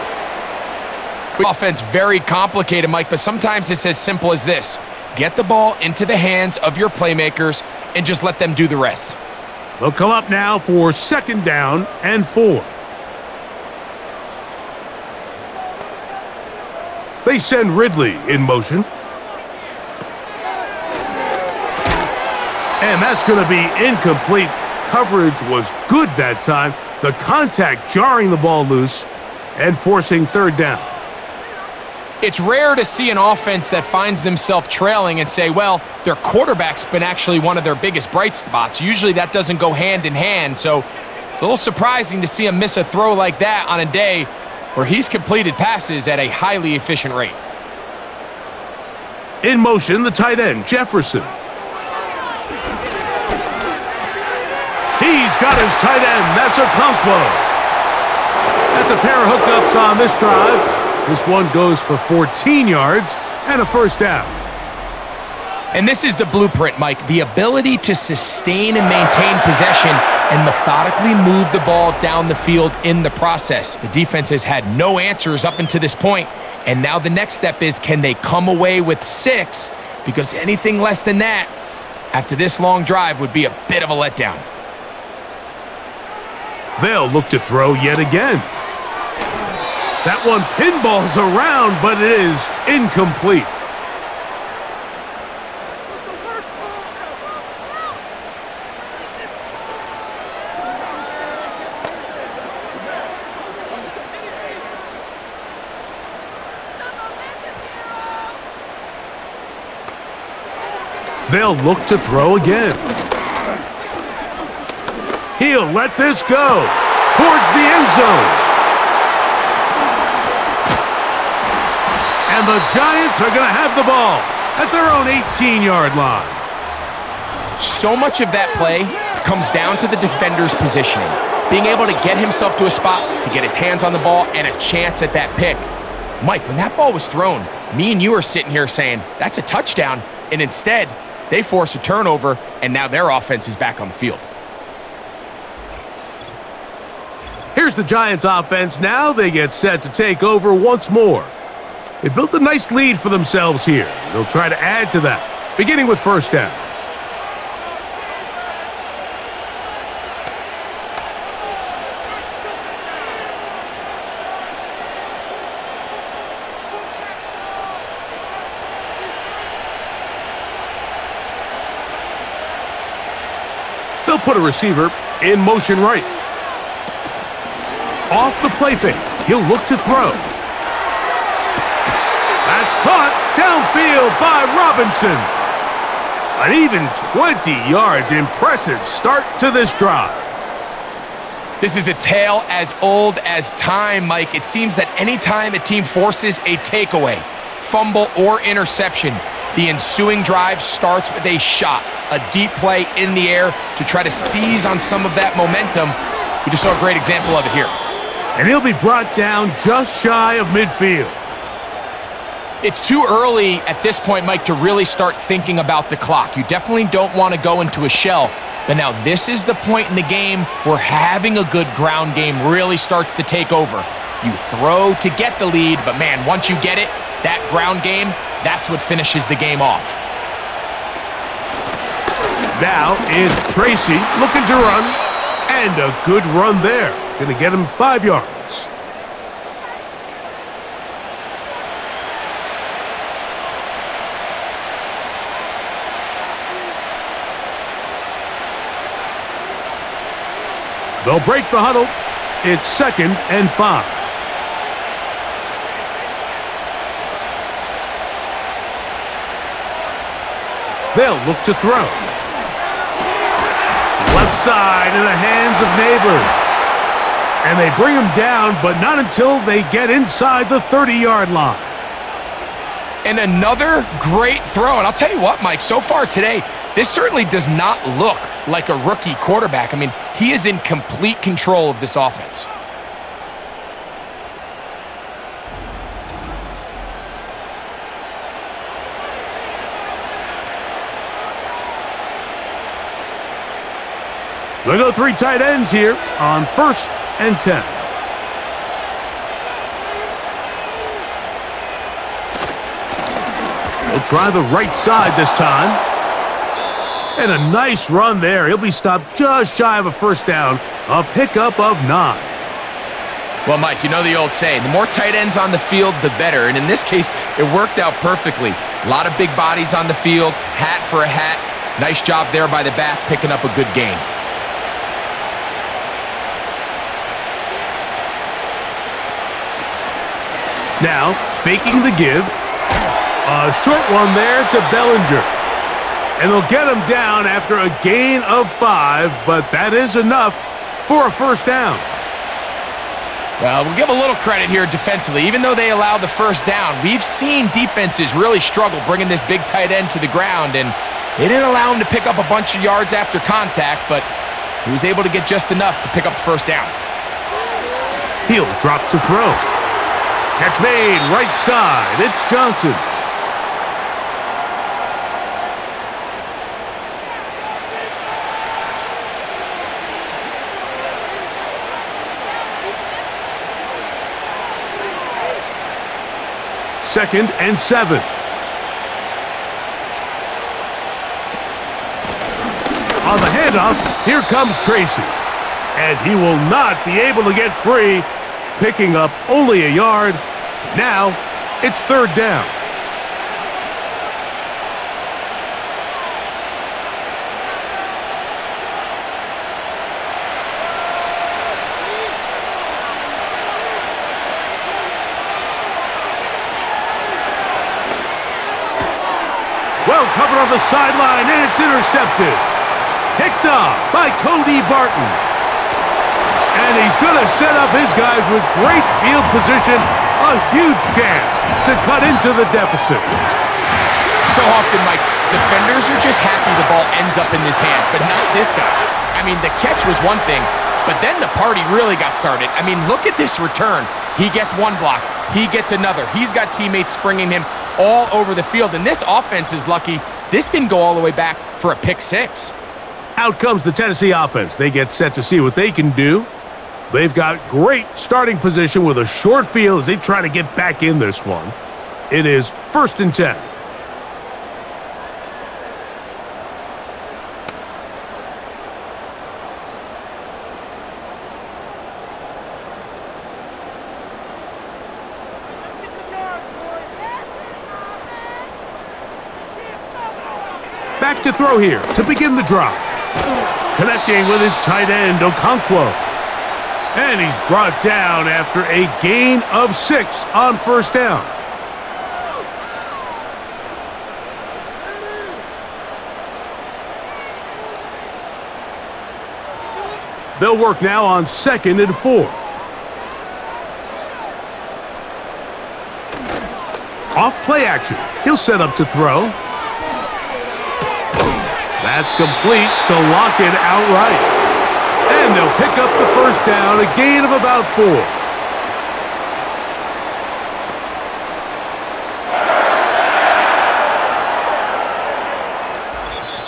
Offense very complicated, Mike, but sometimes it's as simple as this. Get the ball into the hands of your playmakers and just let them do the rest. They'll come up now for 2nd down and 4. They send Ridley in motion. And that's going to be incomplete. Coverage was good that time. The contact jarring the ball loose and forcing 3rd down. It's rare to see an offense that finds themselves trailing and say, well, their quarterback's been actually one of their biggest bright spots. Usually that doesn't go hand in hand, so it's a little surprising to see him miss a throw like that on a day where he's completed passes at a highly efficient rate. In motion, the tight end, Jefferson. He's got his tight end. That's a Conquo. That's a pair of hookups on this drive. This one goes for 14 yards and a 1st down. And this is the blueprint, Mike. The ability to sustain and maintain possession and methodically move the ball down the field in the process. The defense has had no answers up until this point, and now the next step is, can they come away with 6? Because anything less than that, after this long drive, would be a bit of a letdown. They'll look to throw yet again. That one pinballs around, but it is incomplete. They'll look to throw again. He'll let this go towards the end zone. And the Giants are going to have the ball at their own 18-yard line. So much of that play comes down to the defender's positioning, being able to get himself to a spot to get his hands on the ball and a chance at that pick. Mike, when that ball was thrown, me and you are sitting here saying, that's a touchdown, and instead, they force a turnover, and now their offense is back on the field. Here's the Giants offense. Now they get set to take over once more. They built a nice lead for themselves here. They'll try to add to that, beginning with 1st down. They'll put a receiver in motion right. Off the play fake, he'll look to throw. That's caught downfield by Robinson. An even 20 yards. Impressive start to this drive. This is a tale as old as time, Mike. It seems that anytime a team forces a takeaway, fumble, or interception, the ensuing drive starts with a shot, a deep play in the air to try to seize on some of that momentum. We just saw a great example of it here. And he'll be brought down just shy of midfield. It's too early at this point, Mike, to really start thinking about the clock. You definitely don't want to go into a shell. But now this is the point in the game where having a good ground game really starts to take over. You throw to get the lead, but man, once you get it, that ground game, that's what finishes the game off. Now is Tracy looking to run, and a good run there. Going to get him 5 yards. They'll break the huddle. It's 2nd and 5. They'll look to throw. Left side in the hands of Neighbors. And they bring him down, but not until they get inside the 30-yard line. And another great throw. And I'll tell you what, Mike, so far today, this certainly does not look like a rookie quarterback. I mean, he is in complete control of this offense. We'll go 3 tight ends here on 1st and 10. He'll try the right side this time. And a nice run there. He'll be stopped just shy of a first down. A pickup of 9. Well, Mike, you know the old saying, the more tight ends on the field, the better. And in this case, it worked out perfectly. A lot of big bodies on the field, hat for a hat. Nice job there by the back, picking up a good gain. Now, faking the give. A short one there to Bellinger. And they'll get him down after a gain of 5, but that is enough for a first down. Well, we'll give a little credit here defensively. Even though they allowed the first down, we've seen defenses really struggle bringing this big tight end to the ground, and they didn't allow him to pick up a bunch of yards after contact, but he was able to get just enough to pick up the first down. He'll drop to throw. Catch made, right side. It's Johnson. Second and 7. On the handoff, here comes Tracy. And he will not be able to get free, picking up only a yard. Now, it's 3rd down. Well covered on the sideline, and it's intercepted. Picked off by Cody Barton. And he's going to set up his guys with great field position. A huge chance to cut into the deficit. So often, Mike, defenders are just happy the ball ends up in his hands, but not this guy. I mean, the catch was one thing, but then the party really got started. I mean, look at this return. He gets one block. He gets another. He's got teammates springing him all over the field, and this offense is lucky this didn't go all the way back for a pick 6. Out comes the Tennessee offense. They get set to see what they can do. They've got great starting position with a short field as they try to get back in this one. It is 1st and 10. Back to throw here to begin the drive. Connecting with his tight end, Okonkwo. And he's brought down after a gain of 6 on first down. They'll work now on 2nd and 4. Off play action. He'll set up to throw. That's complete to lock it outright. And they'll pick up the first down, a gain of about 4.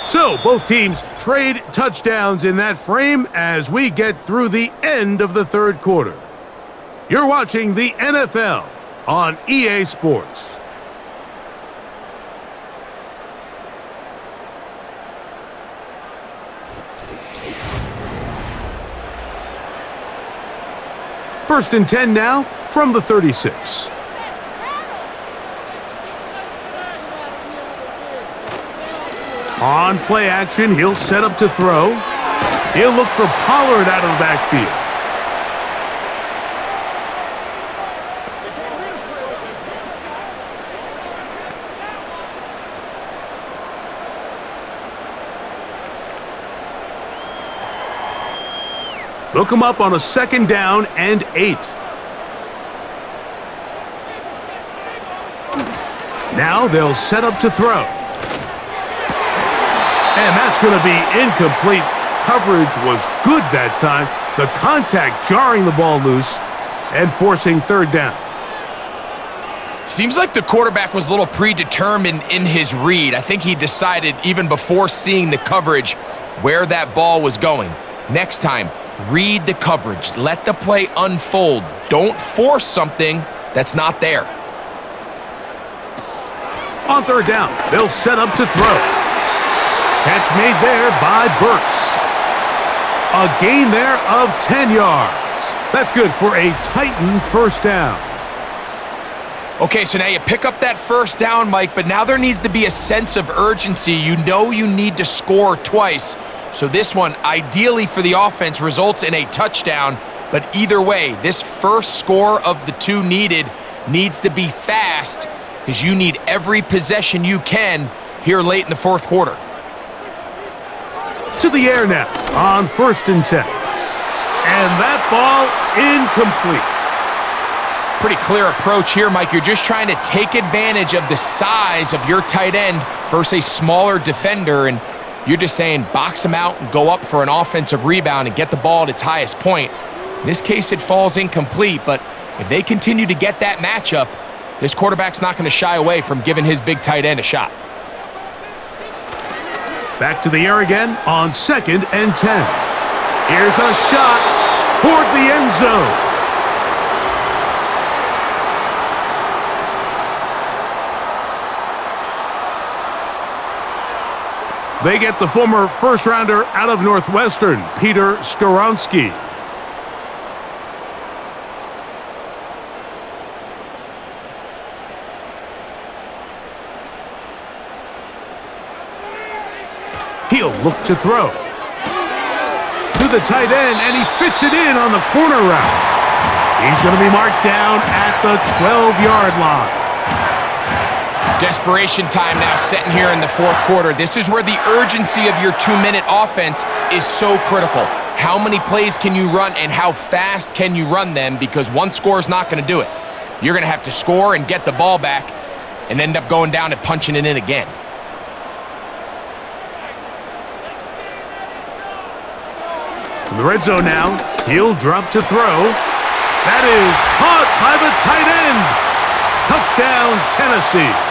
So both teams trade touchdowns in that frame as we get through the end of the 3rd quarter. You're watching the NFL on EA Sports. First and 10 now from the 36. On play action, he'll set up to throw. He'll look for Pollard out of the backfield. Look him up on a 2nd down and 8. Now they'll set up to throw. And that's going to be incomplete. Coverage was good that time. The contact jarring the ball loose and forcing third down. Seems like the quarterback was a little predetermined in his read. I think he decided even before seeing the coverage where that ball was going. Next time, read the coverage. Let the play unfold. Don't force something that's not there. On third down, they'll set up to throw. Catch made there by Burks. A gain there of 10 yards. That's good for a Titan first down. Okay, so now you pick up that first down, Mike, but now there needs to be a sense of urgency. You know you need to score twice. So this one, ideally for the offense, results in a touchdown. But either way, this first score of the two needed needs to be fast because you need every possession you can here late in the fourth quarter. To the air now on 1st and 10. And that ball incomplete. Pretty clear approach here, Mike. You're just trying to take advantage of the size of your tight end versus a smaller defender, and you're just saying box him out and go up for an offensive rebound and get the ball at its highest point. In this case, it falls incomplete, but if they continue to get that matchup, this quarterback's not going to shy away from giving his big tight end a shot. Back to the air again on 2nd and 10. Here's a shot toward the end zone. They get the former first-rounder out of Northwestern, Peter Skoronski. He'll look to throw. To the tight end, and he fits it in on the corner route. He's going to be marked down at the 12-yard line. Desperation time now setting here in the fourth quarter. This is where the urgency of your 2-minute offense is so critical. How many plays can you run and how fast can you run them? Because one score is not going to do it. You're going to have to score and get the ball back and end up going down and punching it in again. In the red zone now, he'll drop to throw. That is caught by the tight end. Touchdown, Tennessee.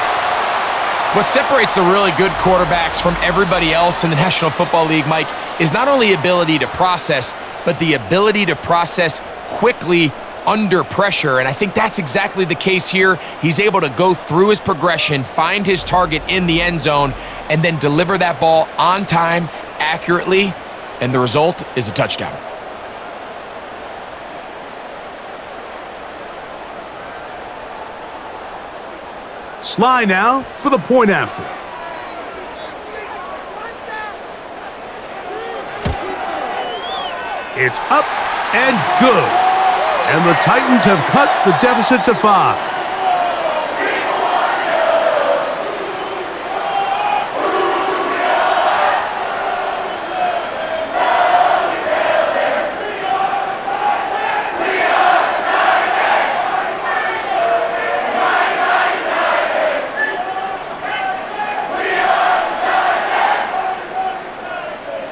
What separates the really good quarterbacks from everybody else in the National Football League, Mike, is not only ability to process, but the ability to process quickly under pressure. And I think that's exactly the case here. He's able to go through his progression, find his target in the end zone, and then deliver that ball on time, accurately, and the result is a touchdown. Sly now for the point after. It's up and good. And the Titans have cut the deficit to 5.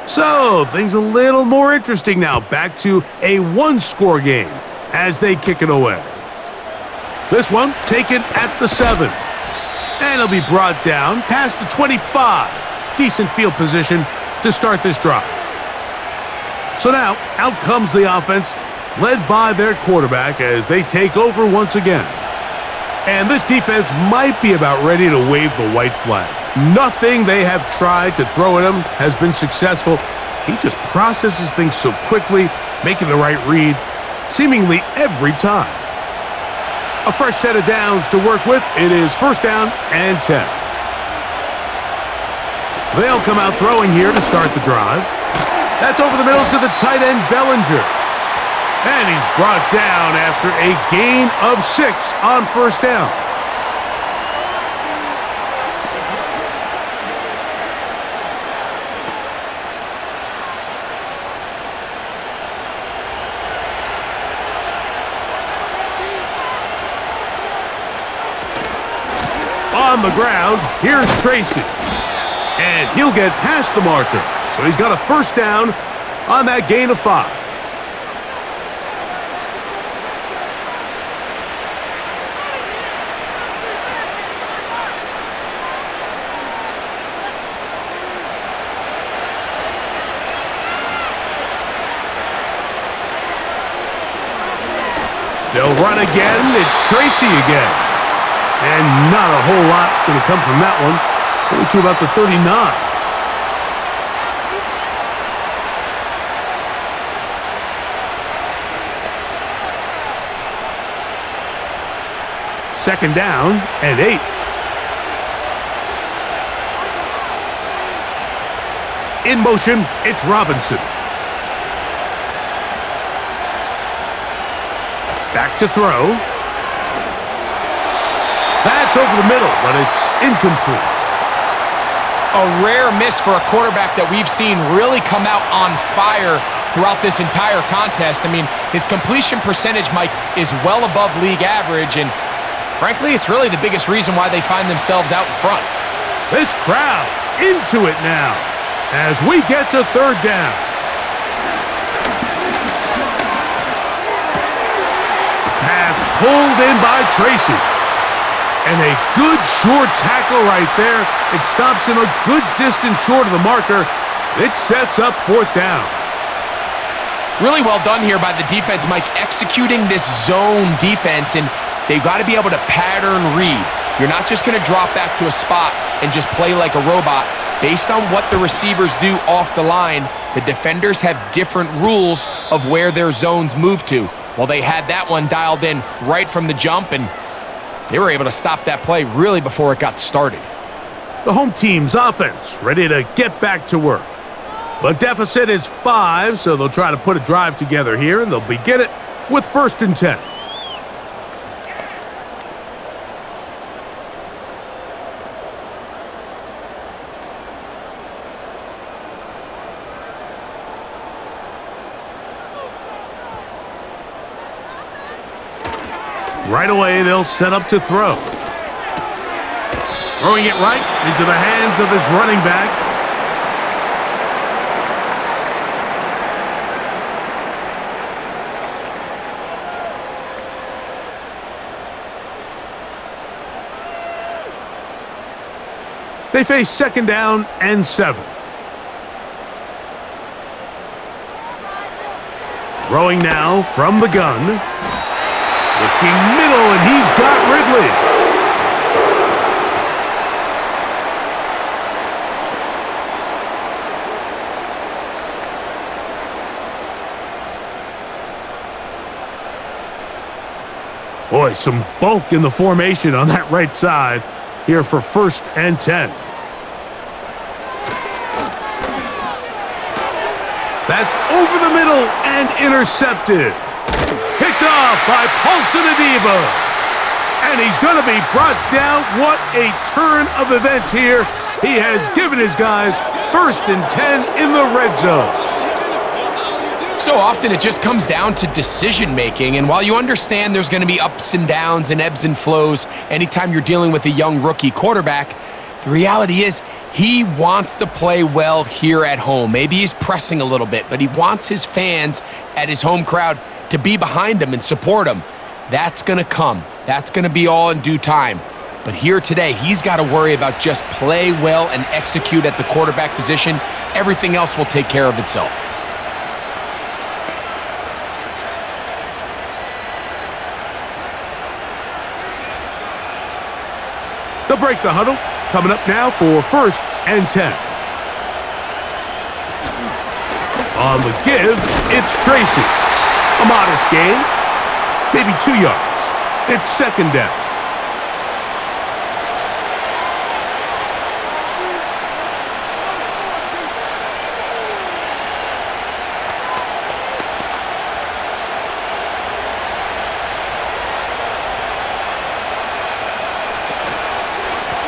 So, things a little more interesting now. Back to a one-score game as they kick it away. This one taken at the 7. And it'll be brought down past the 25. Decent field position to start this drive. So now, out comes the offense, led by their quarterback as they take over once again. And this defense might be about ready to wave the white flag. Nothing they have tried to throw at him has been successful. He just processes things so quickly, making the right read, seemingly every time. A fresh set of downs to work with. It is 1st down and 10. They'll come out throwing here to start the drive. That's over the middle to the tight end, Bellinger. And he's brought down after a gain of 6 on 1st down. On the ground, here's Tracy. And he'll get past the marker. So he's got a first down on that gain of 5. They'll run again. It's Tracy again. And not a whole lot going to come from that one. Only to about the 39. Second down and 8. In motion, it's Robinson. Back to throw. That's over the middle, but it's incomplete. A rare miss for a quarterback that we've seen really come out on fire throughout this entire contest. I mean, his completion percentage, Mike, is well above league average, and frankly, it's really the biggest reason why they find themselves out in front. This crowd into it now as we get to third down. Pass pulled in by Tracy. And a good short tackle right there. It stops him a good distance short of the marker. It sets up fourth down. Really well done here by the defense, Mike, executing this zone defense, and they've got to be able to pattern read. You're not just going to drop back to a spot and just play like a robot. Based on what the receivers do off the line, the defenders have different rules of where their zones move to. Well, they had that one dialed in right from the jump, and they were able to stop that play really before it got started. The home team's offense ready to get back to work. The deficit is 5, so they'll try to put a drive together here, and they'll begin it with 1st and 10. Right away, they'll set up to throw. Throwing it right into the hands of his running back. They face 2nd down and 7. Throwing now from the gun. Looking middle, and he's got Ridley. Boy, some bulk in the formation on that right side here for 1st and 10. That's over the middle and intercepted. Picked off by Paulson Adebo. And he's going to be brought down. What a turn of events here. He has given his guys 1st and 10 in the red zone. So often it just comes down to decision-making, and while you understand there's going to be ups and downs and ebbs and flows anytime you're dealing with a young rookie quarterback, the reality is he wants to play well here at home. Maybe he's pressing a little bit, but he wants his fans at his home crowd to be behind him and support him. That's going to come. That's going to be all in due time. But here today, he's got to worry about just play well and execute at the quarterback position. Everything else will take care of itself. They'll break the huddle. Coming up now for 1st and 10. On the give, it's Tracy. A modest gain, maybe 2 yards. It's 2nd down.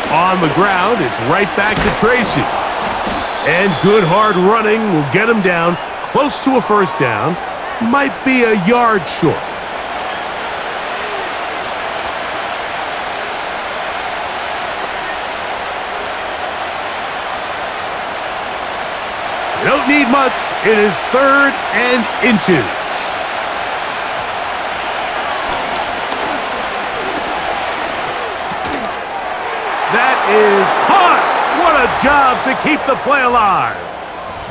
On the ground, it's right back to Tracy. And good hard running will get him down close to a 1st down. Might be a yard short. won't need much. It is 3rd and inches. That is caught. What a job to keep the play alive.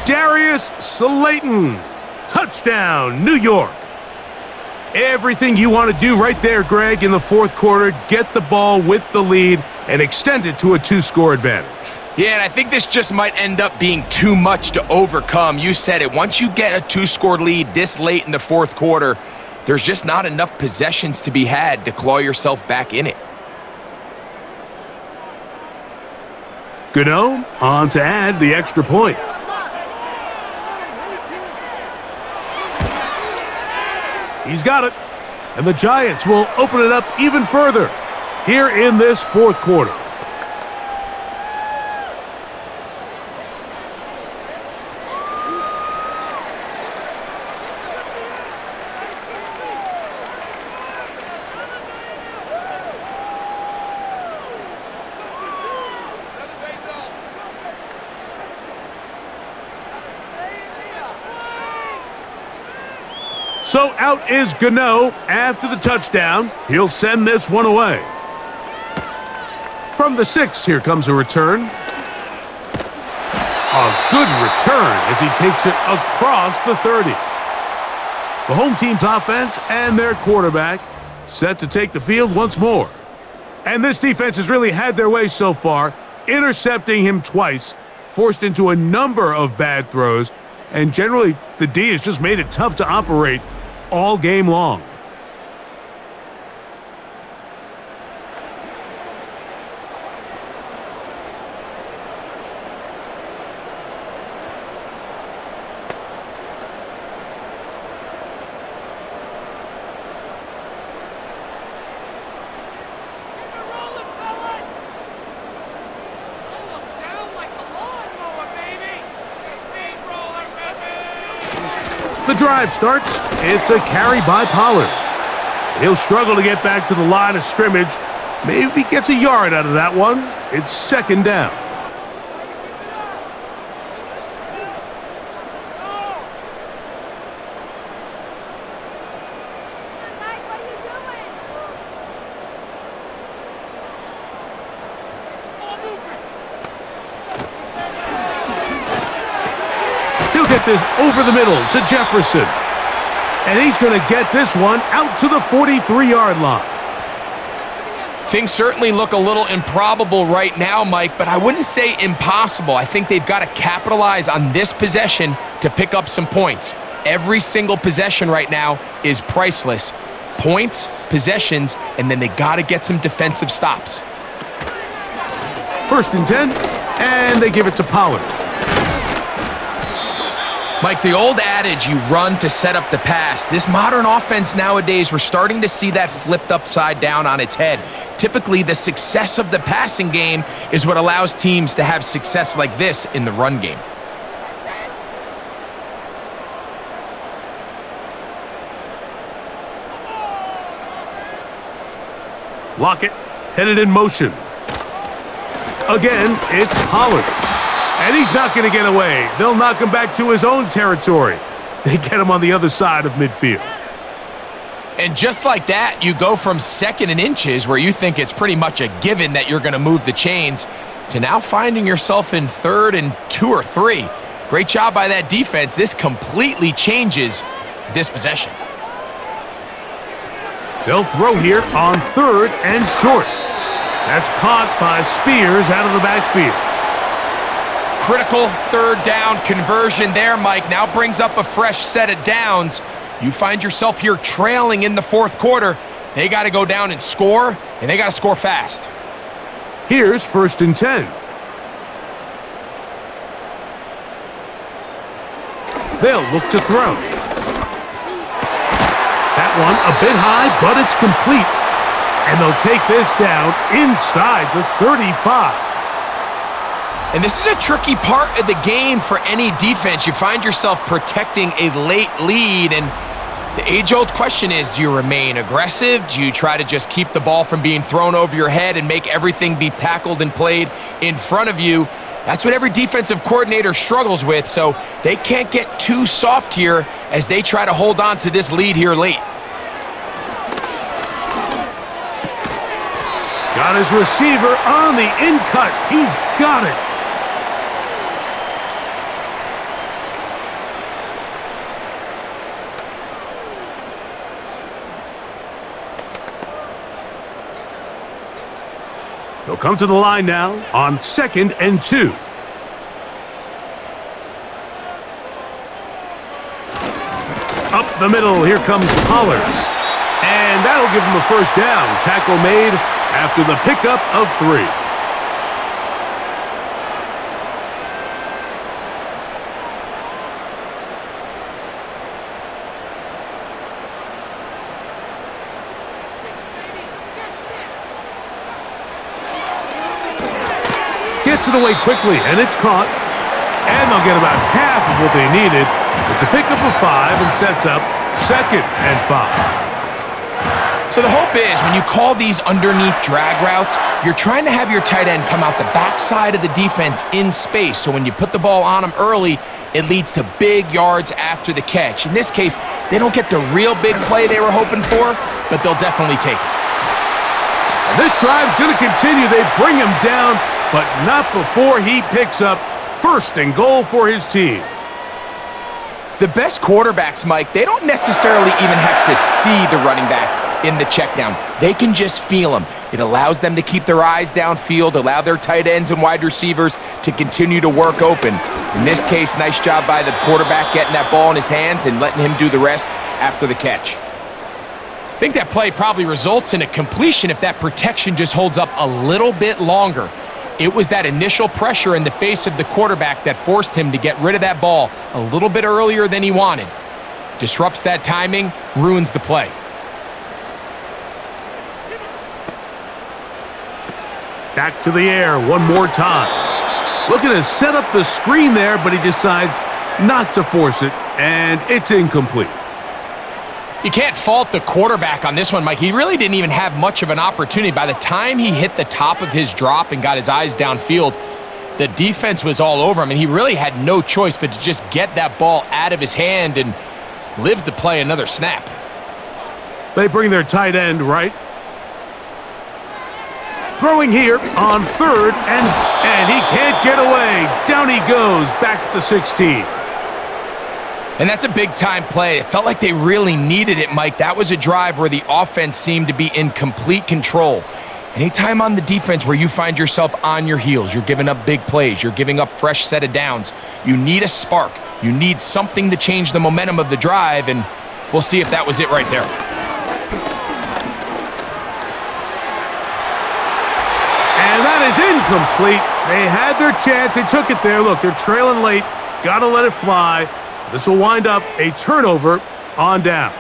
Darius Slayton. Touchdown, New York. Everything you want to do right there, Greg, in the 4th quarter. Get the ball with the lead and extend it to a 2-score advantage. Yeah, and I think this just might end up being too much to overcome. You said it. Once you get a 2-score lead this late in the 4th quarter, there's just not enough possessions to be had to claw yourself back in it. Gano on to add the extra point. He's got it. And the Giants will open it up even further here in this 4th quarter. So out is Gano after the touchdown. He'll send this one away. From the 6, here comes a return. A good return as he takes it across the 30. The home team's offense and their quarterback set to take the field once more. And this defense has really had their way so far, intercepting him twice, forced into a number of bad throws, and generally the D has just made it tough to operate all game long. The drive starts. It's a carry by Pollard. He'll struggle to get back to the line of scrimmage. Maybe gets a yard out of that one. It's 2nd down. This over the middle to Jefferson. And he's going to get this one out to the 43-yard line. Things certainly look a little improbable right now, Mike, but I wouldn't say impossible. I think they've got to capitalize on this possession to pick up some points. Every single possession right now is priceless. Points, possessions, and then they got to get some defensive stops. 1st and 10, and they give it to Pollard. Mike, the old adage, you run to set up the pass. This modern offense nowadays, we're starting to see that flipped upside down on its head. Typically, the success of the passing game is what allows teams to have success like this in the run game. Lockett headed in motion. Again, it's Pollard. And he's not going to get away. They'll knock him back to his own territory. They get him on the other side of midfield. And just like that, you go from 2nd and inches, where you think it's pretty much a given that you're going to move the chains, to now finding yourself in 3rd and 2 or 3. Great job by that defense. This completely changes this possession. They'll throw here on 3rd and short. That's caught by Spears out of the backfield. Critical 3rd down conversion there, Mike. Now brings up a fresh set of downs. You find yourself here trailing in the 4th quarter. They got to go down and score, and they got to score fast. Here's 1st and 10. They'll look to throw. That one a bit high, but it's complete. And they'll take this down inside the 35. And this is a tricky part of the game for any defense. You find yourself protecting a late lead, and the age-old question is, do you remain aggressive? Do you try to just keep the ball from being thrown over your head and make everything be tackled and played in front of you? That's what every defensive coordinator struggles with, so they can't get too soft here as they try to hold on to this lead here late. Got his receiver on the in-cut. He's got it. He'll come to the line now on 2nd and 2. Up the middle, here comes Pollard. And that'll give him a first down. Tackle made after the pickup of 3. Gets it away quickly, and it's caught. And they'll get about half of what they needed. It's a pickup of 5 and sets up 2nd and 5. So the hope is when you call these underneath drag routes, you're trying to have your tight end come out the backside of the defense in space. So when you put the ball on them early, it leads to big yards after the catch. In this case, they don't get the real big play they were hoping for, but they'll definitely take it. And this drive's going to continue. They bring him down, but not before he picks up 1st and goal for his team. The best quarterbacks, Mike, they don't necessarily even have to see the running back in the check down. They can just feel him. It allows them to keep their eyes downfield, allow their tight ends and wide receivers to continue to work open. In this case, nice job by the quarterback getting that ball in his hands and letting him do the rest after the catch. I think that play probably results in a completion if that protection just holds up a little bit longer. It was that initial pressure in the face of the quarterback that forced him to get rid of that ball a little bit earlier than he wanted. Disrupts that timing, ruins the play. Back to the air one more time. Looking to set up the screen there, but he decides not to force it, and it's incomplete. You can't fault the quarterback on this one, Mike. He really didn't even have much of an opportunity. By the time he hit the top of his drop and got his eyes downfield, the defense was all over him, and he really had no choice but to just get that ball out of his hand and live to play another snap. They bring their tight end right. Throwing here on 3rd, and he can't get away. Down he goes, back at the 16. And that's a big-time play. It felt like they really needed it, Mike. That was a drive where the offense seemed to be in complete control. Anytime on the defense where you find yourself on your heels, you're giving up big plays, you're giving up fresh set of downs, you need a spark. You need something to change the momentum of the drive, and we'll see if that was it right there. And that is incomplete. They had their chance. They took it there. Look, they're trailing late. Got to let it fly. This will wind up a turnover on downs.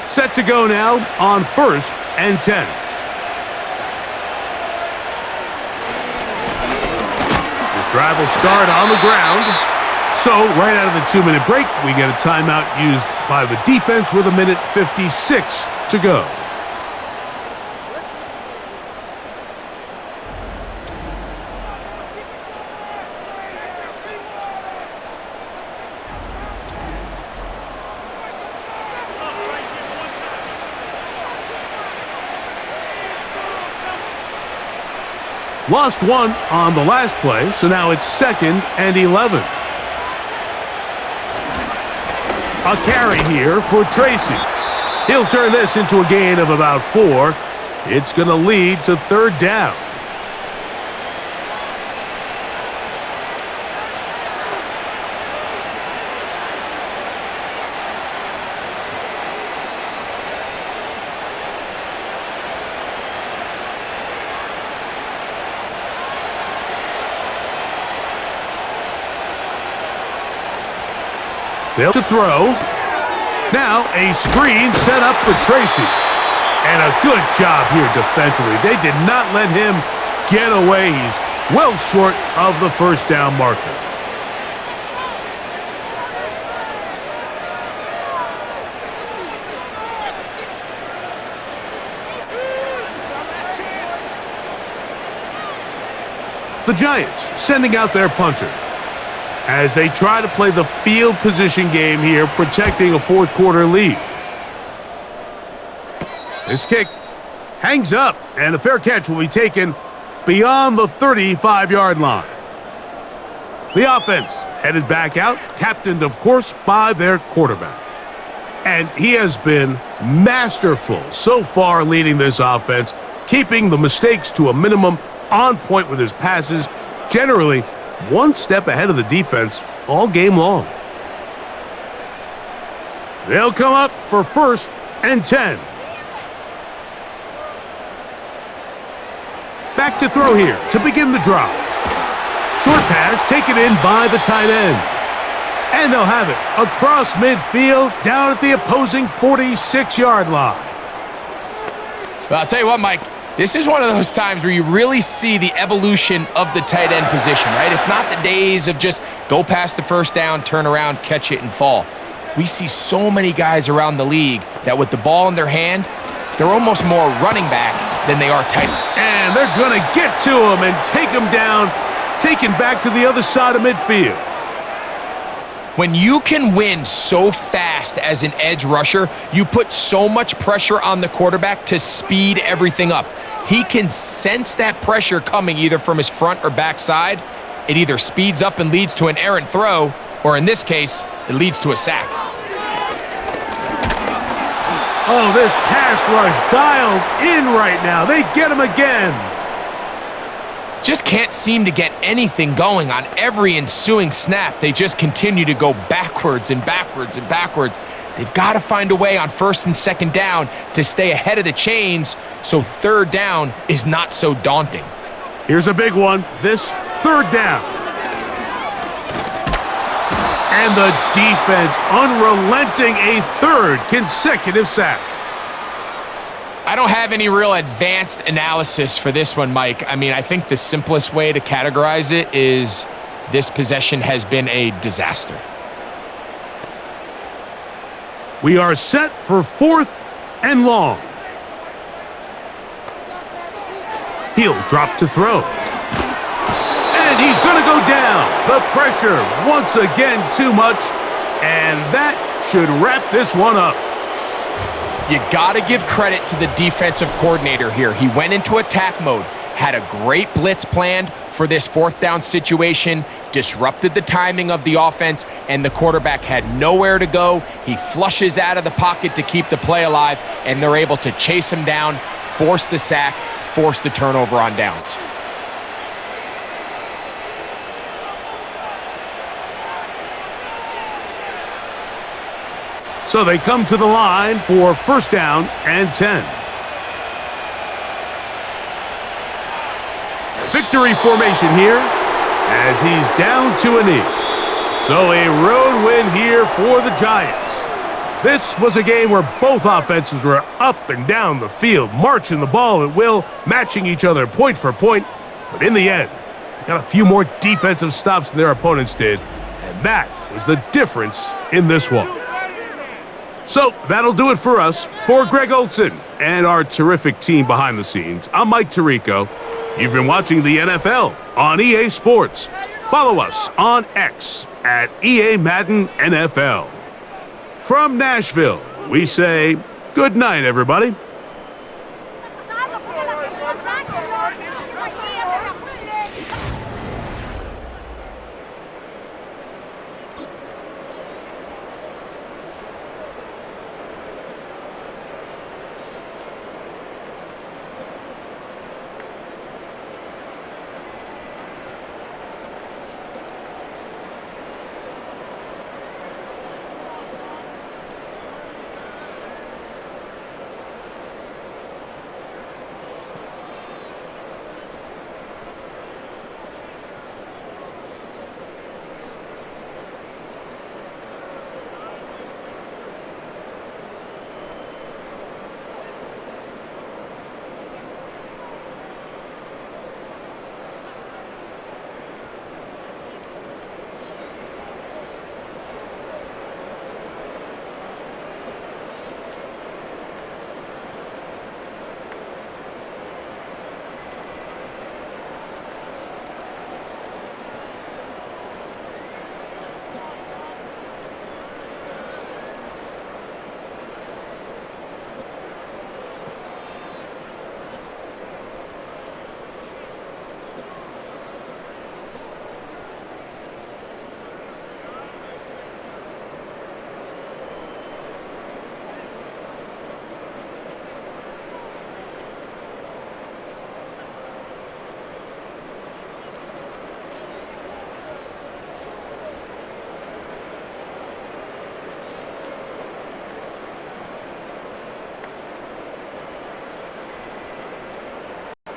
Set to go now on 1st and 10. This drive will start on the ground. So, right out of the 2-minute break, we get a timeout used by the defense with 1:56 to go. Lost one on the last play, so now it's 2nd and 11. A carry here for Tracy. He'll turn this into a gain of about 4. It's going to lead to 3rd down. They'll to throw. Now a screen set up for Tracy. And a good job here defensively. They did not let him get away. He's well short of the first down marker. The Giants sending out their punter as they try to play the field position game here, protecting a fourth quarter lead. This kick hangs up, and a fair catch will be taken beyond the 35-yard line. The offense headed back out, captained, of course, by their quarterback. And he has been masterful so far leading this offense, keeping the mistakes to a minimum, on point with his passes, generally one step ahead of the defense all game long. They'll come up for 1st and 10. Back to throw here to begin the drive. Short pass taken in by the tight end. And they'll have it across midfield down at the opposing 46-yard line. Well, I'll tell you what, Mike. This is one of those times where you really see the evolution of the tight end position, right? It's not the days of just go past the first down, turn around, catch it, and fall. We see so many guys around the league that with the ball in their hand, they're almost more running back than they are tight end. And they're going to get to him and take him down, taken back to the other side of midfield. When you can win so fast as an edge rusher, you put so much pressure on the quarterback to speed everything up. He can sense that pressure coming either from his front or back side. It either speeds up and leads to an errant throw, or in this case, it leads to a sack. Oh, this pass rush dialed in right now. They get him again. Just can't seem to get anything going on every ensuing snap. They just continue to go backwards and backwards and backwards. They've got to find a way on 1st and 2nd down to stay ahead of the chains so 3rd down is not so daunting. Here's a big one. This 3rd down. And the defense unrelenting, a 3rd consecutive sack. I don't have any real advanced analysis for this one, Mike. I mean, I think the simplest way to categorize it is this possession has been a disaster. We are set for 4th and long. He'll drop to throw. And he's going to go down. The pressure once again too much. And that should wrap this one up. You got to give credit to the defensive coordinator here. He went into attack mode, had a great blitz planned for this 4th down situation, disrupted the timing of the offense, and the quarterback had nowhere to go. He flushes out of the pocket to keep the play alive, and they're able to chase him down, force the sack, force the turnover on downs. So they come to the line for 1st down and 10. Victory formation here as he's down to a knee. So a road win here for the Giants. This was a game where both offenses were up and down the field, marching the ball at will, matching each other point for point. But in the end, they got a few more defensive stops than their opponents did, and that was the difference in this one. So that'll do it for us. For Greg Olson and our terrific team behind the scenes, I'm Mike Tirico. You've been watching the NFL on EA Sports. Follow us on X at EA Madden NFL. From Nashville, we say good night, everybody.